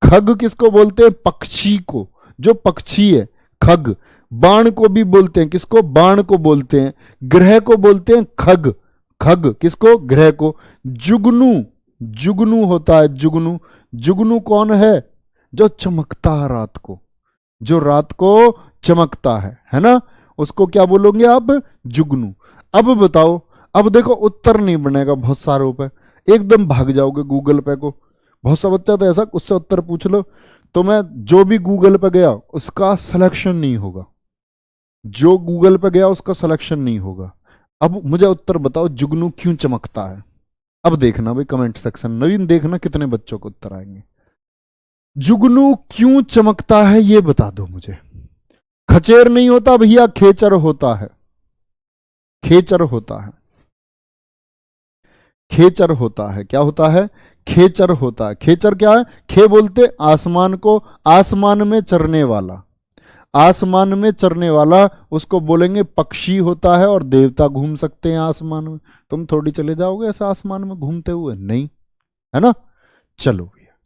खग किसको बोलते हैं? पक्षी को, जो पक्षी है खग। बाण को भी बोलते हैं, किसको? बाण को बोलते हैं। ग्रह को बोलते हैं खग। खग किसको? ग्रह को। जुगनू, जुगनू होता है, जुगनू। जुगनू कौन है? जो चमकता है रात को, जो रात को चमकता है ना, उसको क्या बोलोगे आप? जुगनू। अब बताओ, अब देखो उत्तर नहीं बनेगा बहुत सारों पे, एकदम भाग जाओगे गूगल पे को। बहुत सा बच्चा तो ऐसा, उससे उत्तर पूछ लो तो मैं जो भी गूगल पे गया उसका सिलेक्शन नहीं होगा, जो गूगल पे गया उसका सिलेक्शन नहीं होगा। अब मुझे उत्तर बताओ, जुगनू क्यों चमकता है? अब देखना भाई कमेंट सेक्शन, नवीन देखना कितने बच्चों को उत्तर आएंगे। जुगनू क्यों चमकता है ये बता दो मुझे। खचेर नहीं होता भैया, खेचर होता है, खेचर होता है, खेचर होता है। क्या होता है? खेचर होता है। खेचर क्या है? खे बोलते आसमान को, आसमान में चरने वाला, आसमान में चरने वाला उसको बोलेंगे पक्षी होता है। और देवता घूम सकते हैं आसमान में, तुम थोड़ी चले जाओगे ऐसा आसमान में घूमते हुए, नहीं, है ना। चलो भैया।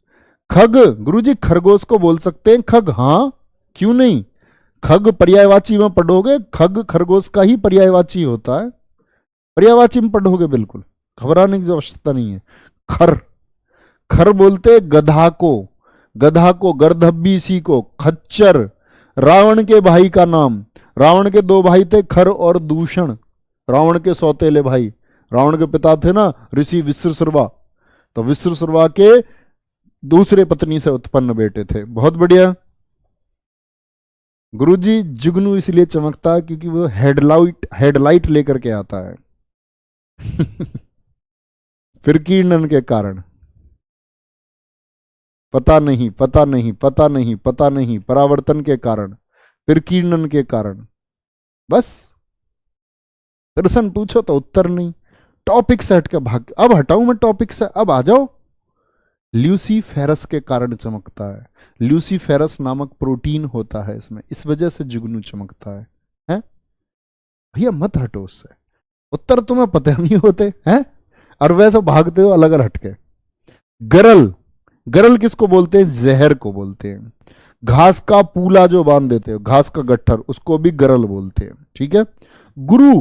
खग, गुरुजी खरगोश को बोल सकते हैं खग, हाँ क्यों नहीं। खग पर्यायवाची में पढ़ोगे, खग खरगोश का ही पर्यायवाची होता है, पर्यायवाची में पढ़ोगे, बिल्कुल घबराने की आवश्यकता नहीं है। खर, खर बोलते गधा को, गधा को गर्दभ्बी सी को, खच्चर, रावण के भाई का नाम। रावण के दो भाई थे, खर और दूषण। रावण के सौतेले भाई, रावण के पिता थे ना ऋषि विश्रसर्वा, तो विश्रसर्वा के दूसरे पत्नी से उत्पन्न बेटे थे। बहुत बढ़िया। गुरुजी जुगनू इसलिए चमकता है क्योंकि वो हेडलाइट लेकर के आता है। फिर कीर्णन के कारण, पता नहीं पता नहीं पता नहीं पता नहीं, परावर्तन के कारण, फिर कीर्णन के कारण। बस प्रश्न पूछो तो उत्तर नहीं, टॉपिक से हट के भाग। अब हटाऊं मैं टॉपिक से, अब आ जाओ। ल्यूसीफेरस के कारण चमकता है। ल्यूसीफेरस नामक प्रोटीन होता है इसमें, इस वजह से जुगनू चमकता है। हैं भैया मत हटो उससे, उत्तर तुम्हें पता नहीं होते हैं और वैसे भागते हो अलग अलग हटके। गरल, गरल किसको बोलते हैं? जहर को बोलते हैं। घास का पूला जो बांध देते हो, घास का गट्ठर, उसको भी गरल बोलते हैं। ठीक है। गुरु,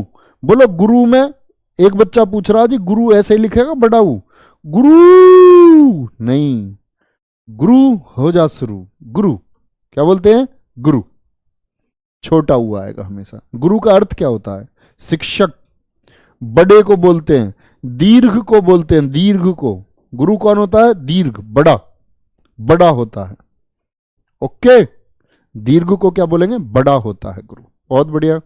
बोलो गुरु में, एक बच्चा पूछ रहा जी गुरु ऐसे ही लिखेगा बड़ाऊ? गुरु नहीं, गुरु हो जा शुरू। गुरु क्या बोलते हैं? गुरु छोटा हुआ आएगा हमेशा। गुरु का अर्थ क्या होता है? शिक्षक। बड़े को बोलते हैं, दीर्घ को बोलते हैं, दीर्घ को। गुरु कौन होता है? दीर्घ, बड़ा, बड़ा होता है। ओके, दीर्घ को क्या बोलेंगे? बड़ा होता है गुरु। बहुत बढ़िया।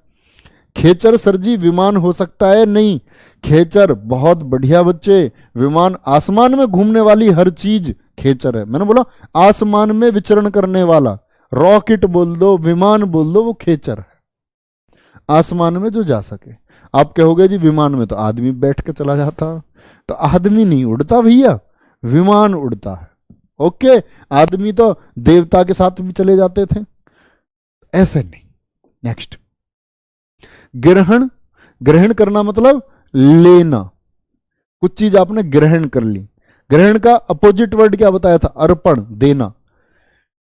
खेचर सर जी विमान हो सकता है? नहीं, खेचर बहुत बढ़िया बच्चे, विमान आसमान में घूमने वाली हर चीज खेचर है। मैंने बोला आसमान में विचरण करने वाला, रॉकेट बोल दो, विमान बोल दो, वो खेचर है, आसमान में जो जा सके। आप कहोगे जी विमान में तो आदमी बैठ के चला जाता, तो आदमी नहीं उड़ता भैया, विमान उड़ता है। ओके, आदमी तो देवता के साथ भी चले जाते थे, ऐसे नहीं। नेक्स्ट, ग्रहण। ग्रहण करना मतलब लेना, कुछ चीज आपने ग्रहण कर ली। ग्रहण का अपोजिट वर्ड क्या बताया था? अर्पण, देना,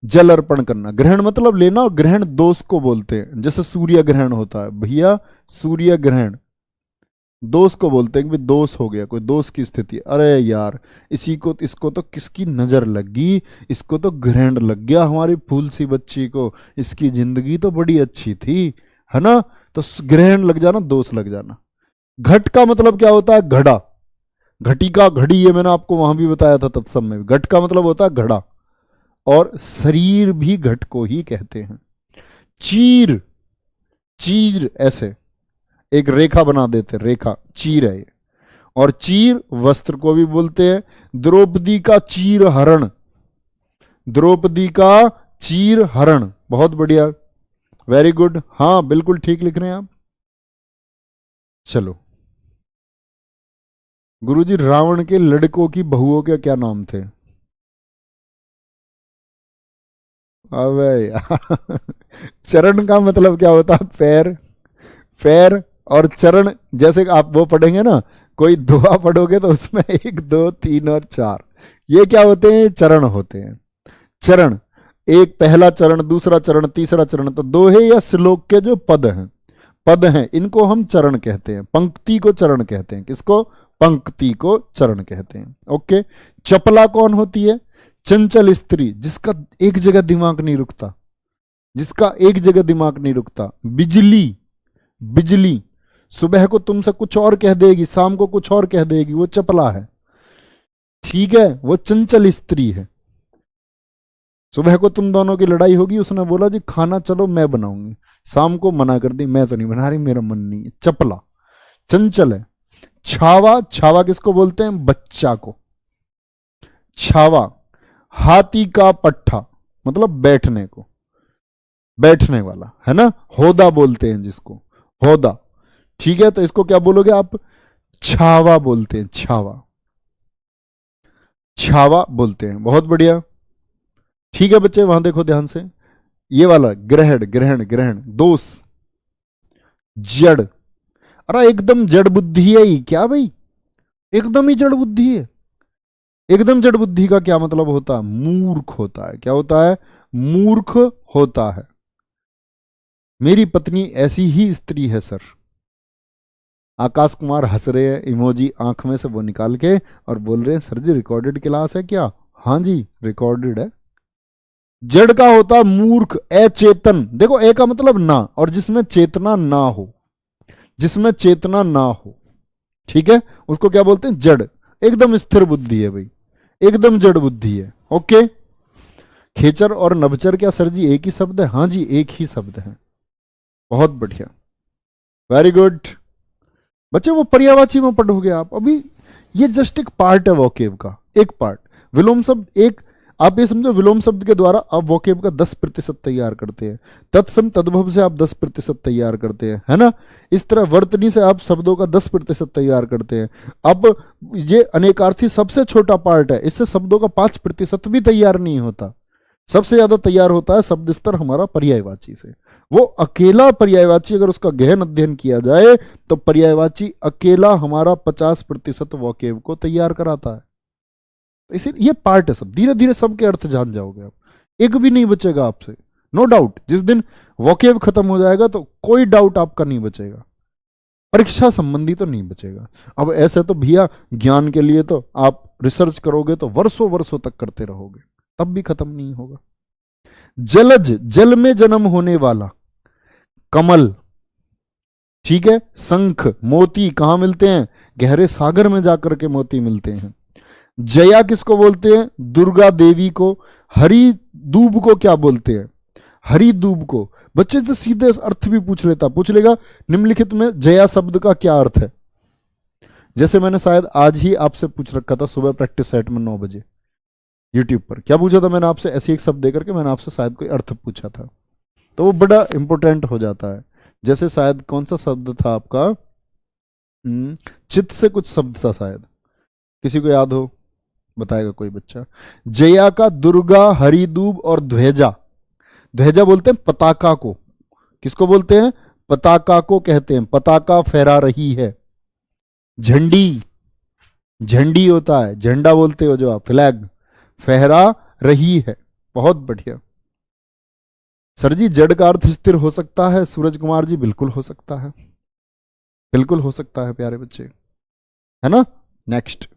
जल अर्पण करना। ग्रहण मतलब लेना, और ग्रहण दोष को बोलते हैं। जैसे सूर्य ग्रहण होता है भैया, सूर्य ग्रहण दोष को बोलते हैं कि दोष हो गया, कोई दोष की स्थिति। अरे यार इसी को, इसको तो किसकी नजर लग गई, इसको तो ग्रहण लग गया, हमारी फूल सी बच्ची को, इसकी जिंदगी तो बड़ी अच्छी थी, है ना? तो ग्रहण लग जाना, दोष लग जाना। घट का मतलब क्या होता है? घड़ा, घटी का, घड़ी, ये मैंने आपको वहां भी बताया था तत्सम में। घट का मतलब होता है घड़ा, और शरीर भी घट को ही कहते हैं। चीर, चीर ऐसे एक रेखा बना देते, रेखा, चीर है ये। और चीर वस्त्र को भी बोलते हैं। द्रौपदी का चीर हरण, द्रौपदी का चीर हरण। बहुत बढ़िया, वेरी गुड, हाँ बिल्कुल ठीक लिख रहे हैं आप। चलो, गुरुजी रावण के लड़कों की बहुओं के क्या नाम थे? अबे यार, चरण का मतलब क्या होता है? पैर, पैर और चरण। जैसे आप वो पढ़ेंगे ना, कोई दुआ पढ़ोगे तो उसमें 1 2 3 और 4, ये क्या होते हैं? चरण होते हैं। चरण, एक पहला चरण, दूसरा चरण, तीसरा चरण। तो दोहे या श्लोक के जो पद हैं, पद हैं, इनको हम चरण कहते हैं। पंक्ति को चरण कहते हैं। किसको? पंक्ति को चरण कहते हैं। ओके। चपला कौन होती है? चंचल स्त्री, जिसका एक जगह दिमाग नहीं रुकता, जिसका एक जगह दिमाग नहीं रुकता। बिजली, बिजली सुबह को तुमसे कुछ और कह देगी, शाम को कुछ और कह देगी, वो चपला है। ठीक है, वो चंचल स्त्री है। सुबह को तुम दोनों की लड़ाई होगी, उसने बोला जी खाना चलो मैं बनाऊंगी, शाम को मना कर दी, मैं तो नहीं बना रही, मेरा मन नहीं है। चपला, चंचल है। छावा, छावा किसको बोलते हैं? बच्चा को। छावा। हाथी का पट्ठा मतलब बैठने को, बैठने वाला, है ना? होदा बोलते हैं जिसको, होदा। ठीक है, तो इसको क्या बोलोगे आप? छावा बोलते हैं, छावा, छावा बोलते हैं। बहुत बढ़िया। ठीक है बच्चे, वहां देखो ध्यान से, ये वाला ग्रहण, ग्रहण, ग्रहण, दोष, जड़। अरे एकदम जड़ बुद्धि है ही क्या भाई? एकदम ही जड़ बुद्धि है। एकदम जड़ बुद्धि का क्या मतलब होता है? मूर्ख होता है। क्या होता है? मूर्ख होता है। मेरी पत्नी ऐसी ही स्त्री है सर। आकाश कुमार हंस रहे हैं, इमोजी आंख में से वो निकाल के, और बोल रहे हैं सर जी रिकॉर्डेड क्लास है क्या? हाँ जी रिकॉर्डेड है, जड़ का होता है मूर्ख, अचेतन। देखो ए का मतलब ना, और जिसमें चेतना ना हो, जिसमें चेतना ना हो, ठीक है, उसको क्या बोलते हैं? जड़। एकदम स्थिर बुद्धि है भाई, एकदम जड़ बुद्धि है। ओके। खेचर और नभचर क्या सर जी एक ही शब्द है? हाँ जी, एक ही शब्द है। बहुत बढ़िया, वेरी गुड बच्चे। वो पर्यायवाची में पढ़ोगे आप अभी। ये जस्ट एक पार्ट है वोकेब का, एक पार्ट। विलोम शब्द एक, आप ये समझो विलोम शब्द के द्वारा आप वोकेब का 10% तैयार करते हैं। तत्सम तद्भव से आप 10% तैयार करते हैं, है ना। इस तरह वर्तनी से आप शब्दों का 10% तैयार करते हैं। अब ये अनेकार्थी सबसे छोटा पार्ट है, इससे शब्दों का 5% भी तैयार नहीं होता। सबसे ज्यादा तैयार होता है शब्द स्तर हमारा पर्यायवाची से। वो अकेला पर्यायवाची अगर उसका गहन अध्ययन किया जाए तो पर्यायवाची अकेला हमारा 50% वोकेब को तैयार कराता है। इसीलिए ये पार्ट है सब। धीरे धीरे सबके अर्थ जान जाओगे आप, एक भी नहीं बचेगा आपसे, नो डाउट। जिस दिन वोकेब खत्म हो जाएगा तो कोई डाउट आपका नहीं बचेगा, परीक्षा संबंधी तो नहीं बचेगा। अब ऐसे तो भैया ज्ञान के लिए तो आप रिसर्च करोगे तो वर्षों वर्षों तक करते रहोगे, तब भी खत्म नहीं होगा। जलज, जल में जन्म होने वाला। कमल, ठीक है। शंख, मोती कहां मिलते हैं? गहरे सागर में जाकर के मोती मिलते हैं। जया किसको बोलते हैं? दुर्गा देवी को। हरी दूब को क्या बोलते हैं? हरी दूब को। बच्चे से सीधे अर्थ भी पूछ लेगा निम्नलिखित में जया शब्द का क्या अर्थ है। जैसे मैंने शायद आज ही आपसे पूछ रखा था सुबह प्रैक्टिस सेट में 9 बजे यूट्यूब पर। क्या पूछा था मैंने आपसे? ऐसे एक शब्द देकर के मैंने आपसे शायद कोई अर्थ पूछा था, तो वो बड़ा इंपॉर्टेंट हो जाता है। जैसे शायद कौन सा शब्द था आपका? चित्त से कुछ शब्द था शायद, किसी को याद हो बताएगा कोई बच्चा। जया का दुर्गा, हरिदूब और ध्वजा। ध्वजा बोलते हैं पताका को। किसको बोलते हैं? पताका को कहते हैं। पताका फहरा रही है। झंडी, झंडी होता है, झंडा बोलते हो जो आप, फ्लैग, फहरा रही है। बहुत बढ़िया सर जी। जड़ का अर्थ स्थिर हो सकता है सूरज कुमार जी? बिल्कुल हो सकता है, बिल्कुल हो सकता है प्यारे बच्चे, है ना। नेक्स्ट,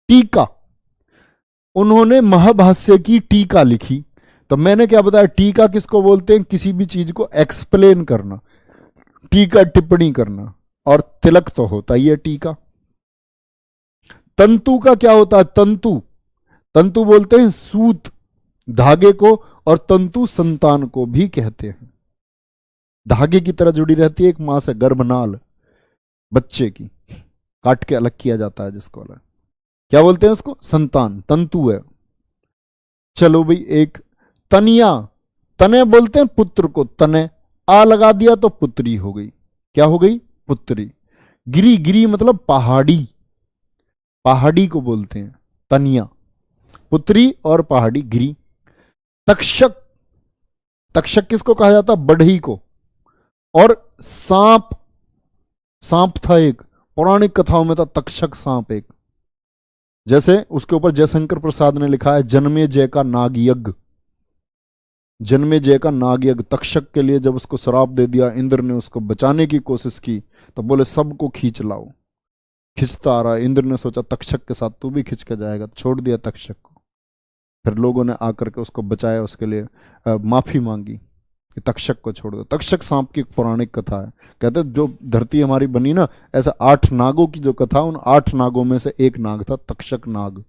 टीका। उन्होंने महाभाष्य की टीका लिखी। तो मैंने क्या बताया? टीका किसको बोलते हैं? किसी भी चीज को एक्सप्लेन करना, टीका टिप्पणी करना। और तिलक तो होता ही है टीका। तंतु का क्या होता है? तंतु, तंतु बोलते हैं सूत, धागे को। और तंतु संतान को भी कहते हैं। धागे की तरह जुड़ी रहती है एक मां से, गर्भनाल बच्चे की, काट के अलग किया जाता है जिसको अलग, क्या बोलते हैं उसको? संतान, तंतु है। चलो भाई, एक तनिया, तने बोलते हैं पुत्र को, तने, आ लगा दिया तो पुत्री हो गई। क्या हो गई? पुत्री। गिरी, गिरी मतलब पहाड़ी, पहाड़ी को बोलते हैं तनिया, पुत्री और पहाड़ी, गिरी। तक्षक, तक्षक किसको कहा जाता? बढ़ई को। और सांप, सांप था एक, पौराणिक कथाओं में था तक्षक सांप एक। जैसे उसके ऊपर जयशंकर प्रसाद ने लिखा है जन्मे जय का नाग यज्ञ, जन्मे जय का नाग यज्ञ। तक्षक के लिए जब उसको श्राप दे दिया इंद्र ने, उसको बचाने की कोशिश की तो बोले सबको खींच लाओ। खींचता आ रहा है, इंद्र ने सोचा तक्षक के साथ तू भी खींच के जाएगा, तो छोड़ दिया तक्षक को। फिर लोगों ने आकर के उसको बचाया, उसके लिए माफी मांगी कि तक्षक को छोड़ दो। तक्षक सांप की एक पौराणिक कथा है। कहते जो धरती हमारी बनी ना, ऐसा 8 नागों की जो कथा, उन 8 नागों में से एक नाग था तक्षक नाग।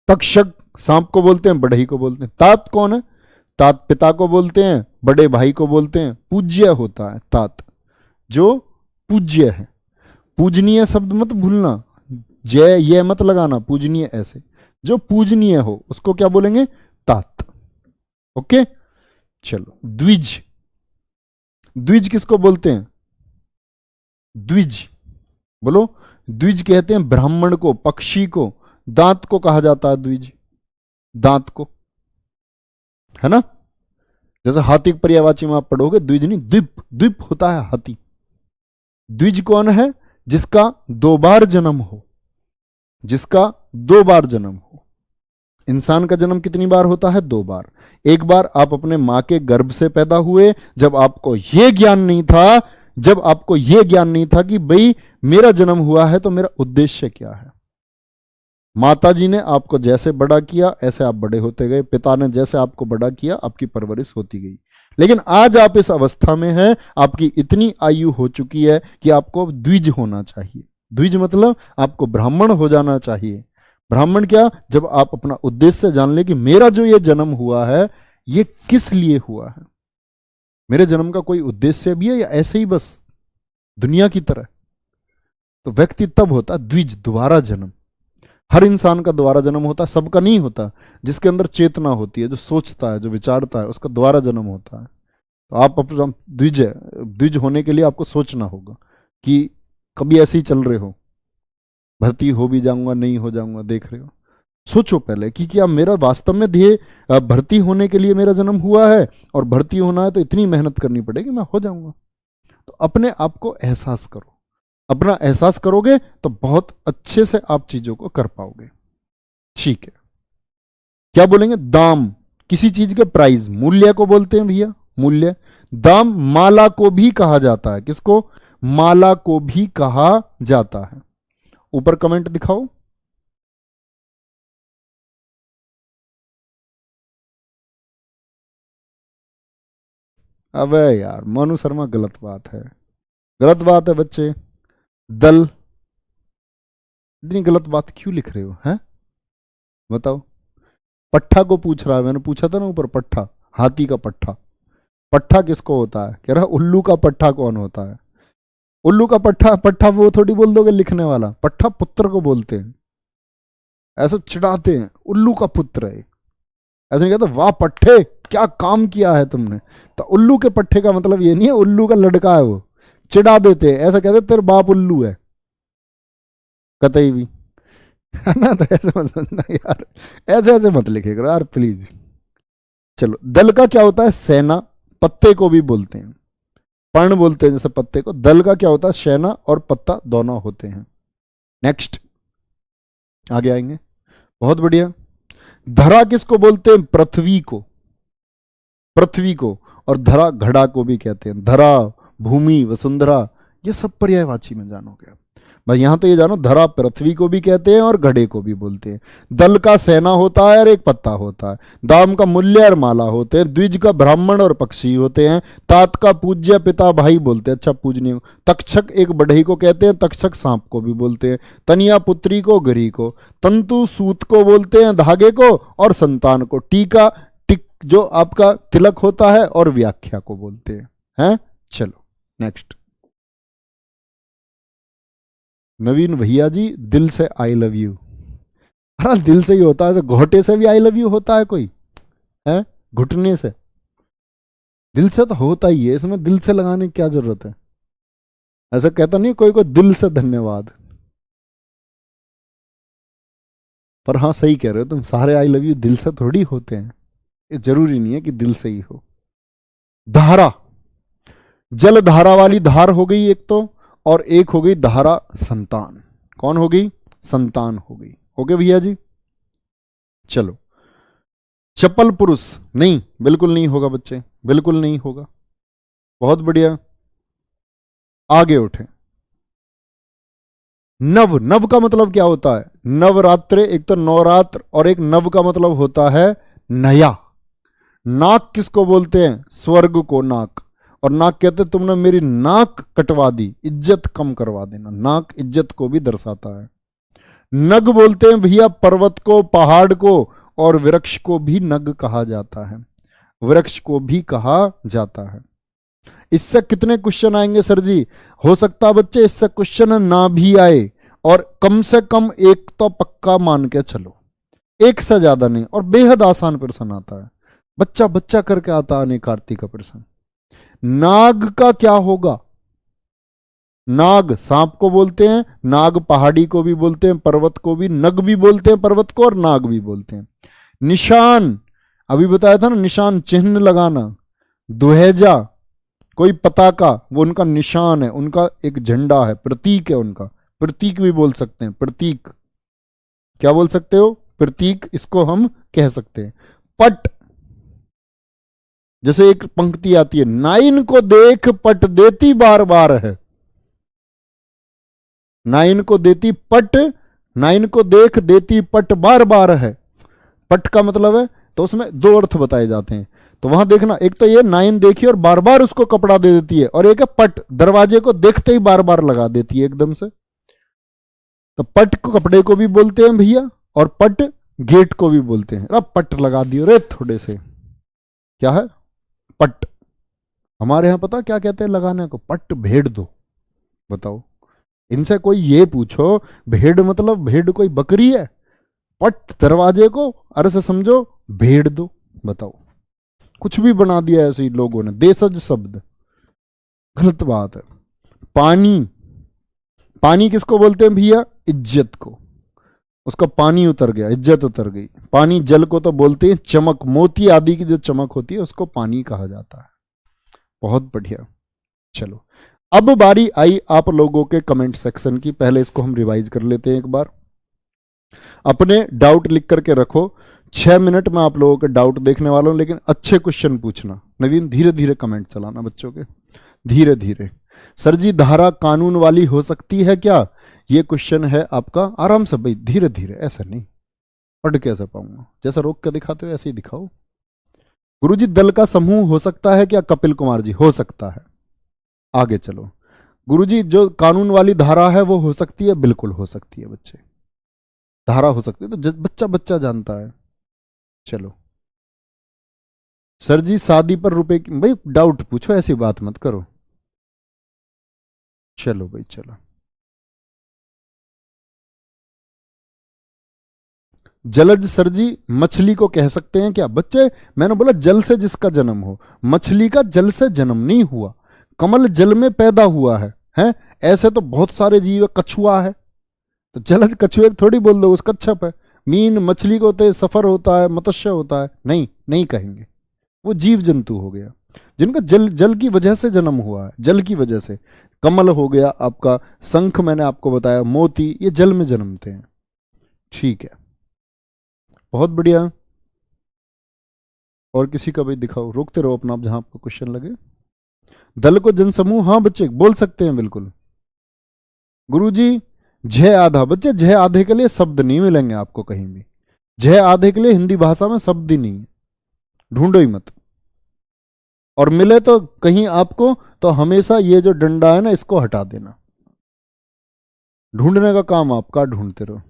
तक्षक सांप को बोलते हैं, बढ़ई को बोलते हैं। तात कौन है? तात पिता को बोलते हैं, बड़े भाई को बोलते हैं। पूज्य होता है तात, जो पूज्य है। पूजनीय शब्द मत भूलना, जय ये मत लगाना, पूजनीय ऐसे, जो पूजनीय हो उसको क्या बोलेंगे? तात। ओके, चलो। द्विज, द्विज किसको बोलते हैं? द्विज बोलो। द्विज कहते हैं ब्राह्मण को, पक्षी को। दांत को कहा जाता है द्विज, दांत को, है ना। जैसे हाथी पर्यायवाची में आप पढ़ोगे द्विज नहीं, द्वीप, द्वीप होता है हाथी। द्विज कौन है? जिसका 2 बार जन्म हो, जिसका 2 बार जन्म हो। इंसान का जन्म कितनी बार होता है? 2 बार। एक बार आप अपने मां के गर्भ से पैदा हुए, जब आपको यह ज्ञान नहीं था, जब आपको यह ज्ञान नहीं था कि भाई मेरा जन्म हुआ है तो मेरा उद्देश्य क्या है। माता जी ने आपको जैसे बड़ा किया ऐसे आप बड़े होते गए, पिता ने जैसे आपको बड़ा किया आपकी परवरिश होती गई। लेकिन आज आप इस अवस्था में हैं, आपकी इतनी आयु हो चुकी है कि आपको अब द्विज होना चाहिए। द्विज मतलब आपको ब्राह्मण हो जाना चाहिए। ब्राह्मण क्या, जब आप अपना उद्देश्य जान ले कि मेरा जो ये जन्म हुआ है ये किस लिए हुआ है, मेरे जन्म का कोई उद्देश्य भी है या ऐसे ही बस दुनिया की तरह, तो व्यक्ति तब होता द्विज, दोबारा जन्म। हर इंसान का दोबारा जन्म होता है, सबका नहीं होता। जिसके अंदर चेतना होती है, जो सोचता है, जो विचारता है, उसका दोबारा जन्म होता है। तो आप अपना द्विज है, द्विज होने के लिए आपको सोचना होगा कि कभी ऐसे ही चल रहे हो, भर्ती हो भी जाऊंगा नहीं हो जाऊंगा, देख रहे हो, सोचो पहले कि क्या मेरा वास्तव में ध्येय भर्ती होने के लिए मेरा जन्म हुआ है, और भर्ती होना है तो इतनी मेहनत करनी पड़ेगी, मैं हो जाऊंगा। तो अपने आप को एहसास करो, अपना एहसास करोगे तो बहुत अच्छे से आप चीजों को कर पाओगे। ठीक है, क्या बोलेंगे, दाम, किसी चीज के प्राइस, मूल्य को बोलते हैं भैया, मूल्य। दाम माला को भी कहा जाता है, किसको, माला को भी कहा जाता है। ऊपर कमेंट दिखाओ। अबे यार मनु शर्मा, गलत बात है, गलत बात है बच्चे। दल, इतनी गलत बात क्यों लिख रहे हो, हैं बताओ। पट्ठा को पूछ रहा है, मैंने पूछा था ना ऊपर, पट्ठा, हाथी का पट्ठा। पट्ठा किसको होता है, कह रहा उल्लू का पट्ठा कौन होता है। उल्लू का पट्ठा, पट्ठा वो थोड़ी बोल दोगे लिखने वाला, पट्ठा पुत्र को बोलते हैं, ऐसे चिढ़ाते हैं, उल्लू का पुत्र है। ऐसे नहीं कहते वाह पट्ठे क्या काम किया है तुमने, तो उल्लू के पट्ठे का मतलब ये नहीं है उल्लू का लड़का है वो, चिढ़ा देते हैं, ऐसा कहते तेरे बाप उल्लू है, कतई भी, है ना। तो ऐसे मत समझना यार, ऐसे ऐसे मत लिखे करो यार प्लीज। चलो, दल का क्या होता है, सेना, पत्ते को भी बोलते हैं, पर्ण बोलते हैं जैसे पत्ते को। दल का क्या होता है, सेना और पत्ता दोनों होते हैं। नेक्स्ट, आगे आएंगे, बहुत बढ़िया। धरा किसको बोलते हैं, पृथ्वी को, पृथ्वी को। और धरा घड़ा को भी कहते हैं, धरा, भूमि, वसुंधरा, ये सब पर्यायवाची में जानोगे। भाई यहां तो ये जानो, धरा पृथ्वी को भी कहते हैं और घड़े को भी बोलते हैं। दल का सेना होता है और एक पत्ता होता है। दाम का मूल्य और माला होते हैं। द्विज का ब्राह्मण और पक्षी होते हैं। तात का पूज्य पिता भाई बोलते हैं, अच्छा पूजनीय। तक्षक एक बढ़ई को कहते हैं, तक्षक सांप को भी बोलते हैं। तनिया पुत्री को, गरी को। तंतु सूत को बोलते हैं, धागे को, और संतान को। टीका, टिक जो आपका तिलक होता है, और व्याख्या को बोलते हैं। चलो नेक्स्ट। नवीन भैया जी, दिल से आई लव यू। अरे दिल से ही होता है, घोटे से भी आई लव यू होता है कोई, है घुटने से, दिल से तो होता ही है, इसमें दिल से लगाने की क्या जरूरत है। ऐसा कहता नहीं कोई कोई दिल से धन्यवाद। पर हाँ सही कह रहे हो तुम, सारे आई लव यू दिल से थोड़ी होते हैं, ये जरूरी नहीं है कि दिल से ही हो। धारा, जल धारा वाली धार हो गई एक तो, और एक हो गई धारा संतान। कौन हो गई, संतान हो गई। ओके भैया जी, चलो। चपल पुरुष, नहीं बिल्कुल नहीं होगा बच्चे, बिल्कुल नहीं होगा। बहुत बढ़िया, आगे उठे। नव, नव का मतलब क्या होता है, नवरात्रे, एक तो नवरात्र, और एक नव का मतलब होता है नया। नाक किसको बोलते हैं, स्वर्ग को नाक। और नाक कहते हैं तुमने मेरी नाक कटवा दी, इज्जत कम करवा देना। नाक इज्जत को भी दर्शाता है। नग बोलते हैं भैया पर्वत को, पहाड़ को, और वृक्ष को भी नग कहा जाता है, वृक्ष को भी कहा जाता है। इससे कितने क्वेश्चन आएंगे सर जी, हो सकता है बच्चे इससे क्वेश्चन ना भी आए, और कम से कम एक तो पक्का मान के चलो, एक से ज्यादा नहीं। और बेहद आसान प्रश्न आता है, बच्चा बच्चा करके आता है अनेक कार्तिक का प्रश्न। नाग का क्या होगा, नाग सांप को बोलते हैं, नाग पहाड़ी को भी बोलते हैं, पर्वत को भी, नग भी बोलते हैं पर्वत को, और नाग भी बोलते हैं। निशान, अभी बताया था ना, निशान चिन्ह लगाना। दुहेजा, कोई पताका, वो उनका निशान है, उनका एक झंडा है, प्रतीक है उनका, प्रतीक भी बोल सकते हैं, प्रतीक। क्या बोल सकते हो, प्रतीक, इसको हम कह सकते हैं। पट, जैसे एक पंक्ति आती है, नाइन को देख पट देती बार बार है, नाइन को देती पट नाइन को देख देती पट बार बार है। पट का मतलब है, तो उसमें दो अर्थ बताए जाते हैं। तो वहां देखना, एक तो ये नाइन देखी और बार बार उसको कपड़ा दे देती है, और एक है पट, दरवाजे को देखते ही बार बार लगा देती है एकदम से। तो पट को कपड़े को भी बोलते हैं भैया, और पट गेट को भी बोलते हैं। अब पट लगा दियो रे थोड़े से, क्या है पट। हमारे यहां पता क्या कहते हैं लगाने को, पट भेड़ दो। बताओ, इनसे कोई ये पूछो भेड़ मतलब भेड़ कोई बकरी है, पट दरवाजे को अरे से समझो भेड़ दो। बताओ, कुछ भी बना दिया ऐसे ही लोगों ने, देशज शब्द, गलत बात है। पानी, पानी किसको बोलते हैं भैया, इज्जत को। उसका पानी उतर गया, इज्जत उतर गई। पानी जल को तो बोलते हैं चमक, मोती आदि की जो चमक होती है उसको पानी कहा जाता है। बहुत बढ़िया। चलो, अब बारी आई आप लोगों के कमेंट सेक्शन की। पहले इसको हम रिवाइज कर लेते हैं एक बार। अपने डाउट लिख करके रखो, 6 मिनट में आप लोगों के डाउट देखने वाला हूं, लेकिन अच्छे क्वेश्चन पूछना। नवीन धीरे धीरे कमेंट चलाना बच्चों के, धीरे धीरे। सर जी धारा कानून वाली हो सकती है क्या, ये क्वेश्चन है आपका। आराम से भाई, धीरे धीरे, ऐसा नहीं पढ़ कैसे पाऊंगा, जैसा रोक के दिखाते हो ऐसे ही दिखाओ। गुरुजी दल का समूह हो सकता है क्या, कपिल कुमार जी हो सकता है। आगे चलो। गुरुजी जो कानून वाली धारा है वो हो सकती है, बिल्कुल हो सकती है बच्चे, धारा हो सकती है, तो बच्चा बच्चा जानता है। चलो। सर जी शादी पर रुपए की, भाई डाउट पूछो, ऐसी बात मत करो। चलो भाई चलो। जलज सर जी मछली को कह सकते हैं क्या बच्चे, मैंने बोला जल से जिसका जन्म हो, मछली का जल से जन्म नहीं हुआ, कमल जल में पैदा हुआ है? ऐसे तो बहुत सारे जीव, कछुआ है, तो जलज कछुए थोड़ी बोल दो, उस कच्छप है। मीन मछली को होते सफर होता है, मत्स्य होता है, नहीं नहीं कहेंगे, वो जीव जंतु हो गया जिनका जल जल की वजह से जन्म हुआ है, जल की वजह से। कमल हो गया आपका, शंख मैंने आपको बताया, मोती, ये जल में जन्मते हैं। ठीक है, बहुत बढ़िया। और किसी का भी दिखाओ, रोकते रहो अपना आप जहां आपको क्वेश्चन लगे। दल को जनसमूह, हाँ बच्चे बोल सकते हैं बिल्कुल। गुरुजी जय आधा, बच्चे जय आधे के लिए शब्द नहीं मिलेंगे आपको कहीं भी। जय आधे के लिए हिंदी भाषा में शब्द ही नहीं है, ढूंढो ही मत। और मिले तो कहीं आपको, तो हमेशा ये जो डंडा है ना इसको हटा देना, ढूंढने का काम आपका, ढूंढते रहो।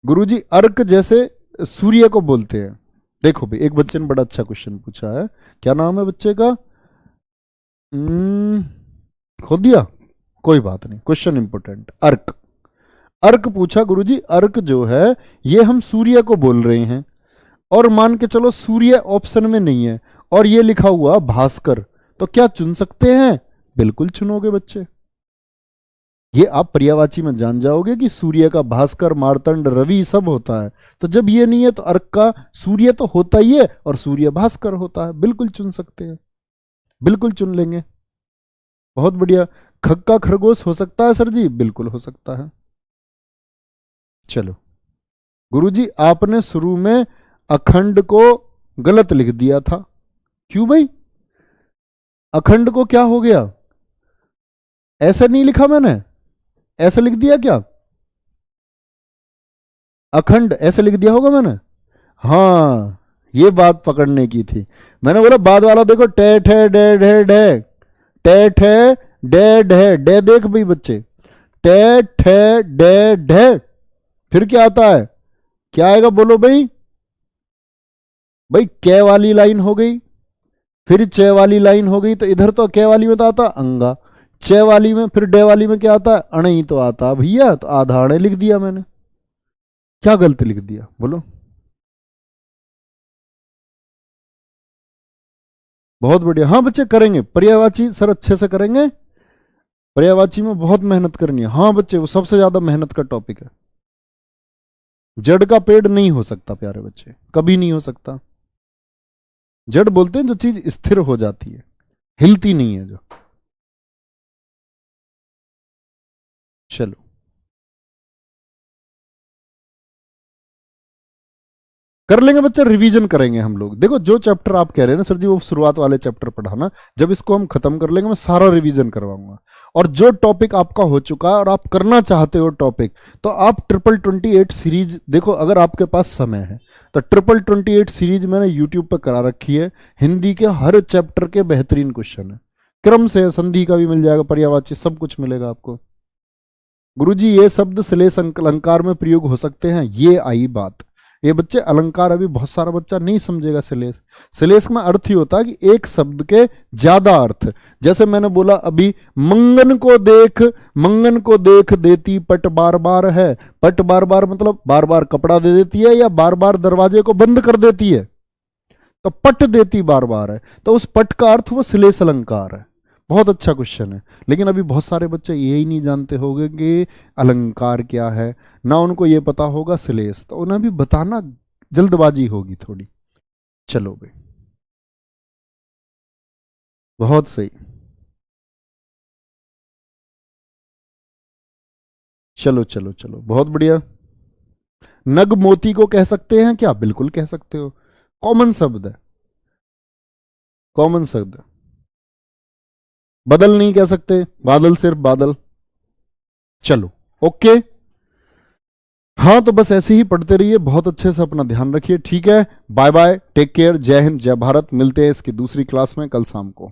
गुरुजी अर्क जैसे सूर्य को बोलते हैं। देखो भाई, एक बच्चे ने बड़ा अच्छा क्वेश्चन पूछा है, क्या नाम है बच्चे का, खो दिया, कोई बात नहीं, क्वेश्चन इंपोर्टेंट। अर्क, अर्क पूछा गुरुजी, अर्क जो है ये हम सूर्य को बोल रहे हैं, और मान के चलो सूर्य ऑप्शन में नहीं है और ये लिखा हुआ भास्कर, तो क्या चुन सकते हैं, बिल्कुल चुनोगे बच्चे। ये आप पर्यायवाची में जान जाओगे कि सूर्य का भास्कर, मार्तंड, रवि सब होता है। तो जब ये नहीं है तो अर्क का सूर्य तो होता ही है और सूर्य भास्कर होता है, बिल्कुल चुन सकते हैं, बिल्कुल चुन लेंगे। बहुत बढ़िया। खग का खरगोश हो सकता है सर जी, बिल्कुल हो सकता है। चलो। गुरुजी आपने शुरू में अखंड को गलत लिख दिया था, क्यों भाई, अखंड को क्या हो गया, ऐसा नहीं लिखा मैंने, ऐसा लिख दिया क्या, अखंड ऐसे लिख दिया होगा मैंने। हाँ, ये बात पकड़ने की थी। मैंने बोला बाद वाला देखो, टे ठे डे ढे डे, टे ठे डे ढे डे, देख भाई बच्चे, टे ठे डे ढे, फिर क्या आता है, क्या आएगा बोलो भाई, भाई कै वाली लाइन हो गई, फिर चे वाली लाइन हो गई, तो इधर तो कै वाली में तो आता अंगा, चे वाली में फिर डे वाली में क्या आता है, अण ही तो आता भैया, तो आधा अणे लिख दिया मैंने, क्या गलत लिख दिया बोलो। बहुत बढ़िया, हाँ बच्चे करेंगे पर्यायवाची सर, अच्छे से करेंगे। पर्यायवाची में बहुत मेहनत करनी है, हाँ बच्चे वो सबसे ज्यादा मेहनत का टॉपिक है। जड़ का पेड़ नहीं हो सकता प्यारे बच्चे, कभी नहीं हो सकता। जड़ बोलते हैं जो चीज स्थिर हो जाती है, हिलती नहीं है जो। चलो। कर लेंगे बच्चे, रिवीजन करेंगे हम लोग। देखो जो चैप्टर आप कह रहे हैं ना सर जी वो शुरुआत वाले चैप्टर पढ़ाना, जब इसको हम खत्म कर लेंगे मैं सारा रिवीजन करवाऊंगा। और जो टॉपिक आपका हो चुका है और आप करना चाहते हो टॉपिक, तो आप 2828 सीरीज देखो, अगर आपके पास समय है तो 2828 सीरीज मैंने यूट्यूब पर करा रखी है। हिंदी के हर चैप्टर के बेहतरीन क्वेश्चन है, क्रम से, संधि का भी मिल जाएगा, पर्यायवाची सब कुछ मिलेगा आपको। गुरुजी ये शब्द श्लेष अलंकार में प्रयोग हो सकते हैं, ये आई बात। ये बच्चे अलंकार अभी बहुत सारा बच्चा नहीं समझेगा। श्लेष, श्लेष में अर्थ ही होता है कि एक शब्द के ज्यादा अर्थ। जैसे मैंने बोला अभी, मंगन को देख देती पट बार बार है। पट बार बार मतलब बार बार कपड़ा दे देती है या बार बार दरवाजे को बंद कर देती है, तो पट देती बार बार है, तो उस पट का अर्थ वो श्लेष अलंकार है। बहुत अच्छा क्वेश्चन है, लेकिन अभी बहुत सारे बच्चे यही नहीं जानते होंगे कि अलंकार क्या है, ना उनको ये पता होगा श्लेष, तो उन्हें भी बताना जल्दबाजी होगी थोड़ी। चलो भाई, बहुत सही। चलो चलो चलो, बहुत बढ़िया। नग मोती को कह सकते हैं क्या? बिल्कुल कह सकते हो, कॉमन शब्द है, कॉमन शब्द है। बदल नहीं कह सकते, बादल सिर्फ बादल। चलो ओके, हाँ तो बस ऐसे ही पढ़ते रहिए, बहुत अच्छे से अपना ध्यान रखिए, ठीक है। बाय बाय, टेक केयर, जय हिंद, जय भारत। मिलते हैं इसकी दूसरी क्लास में कल शाम को।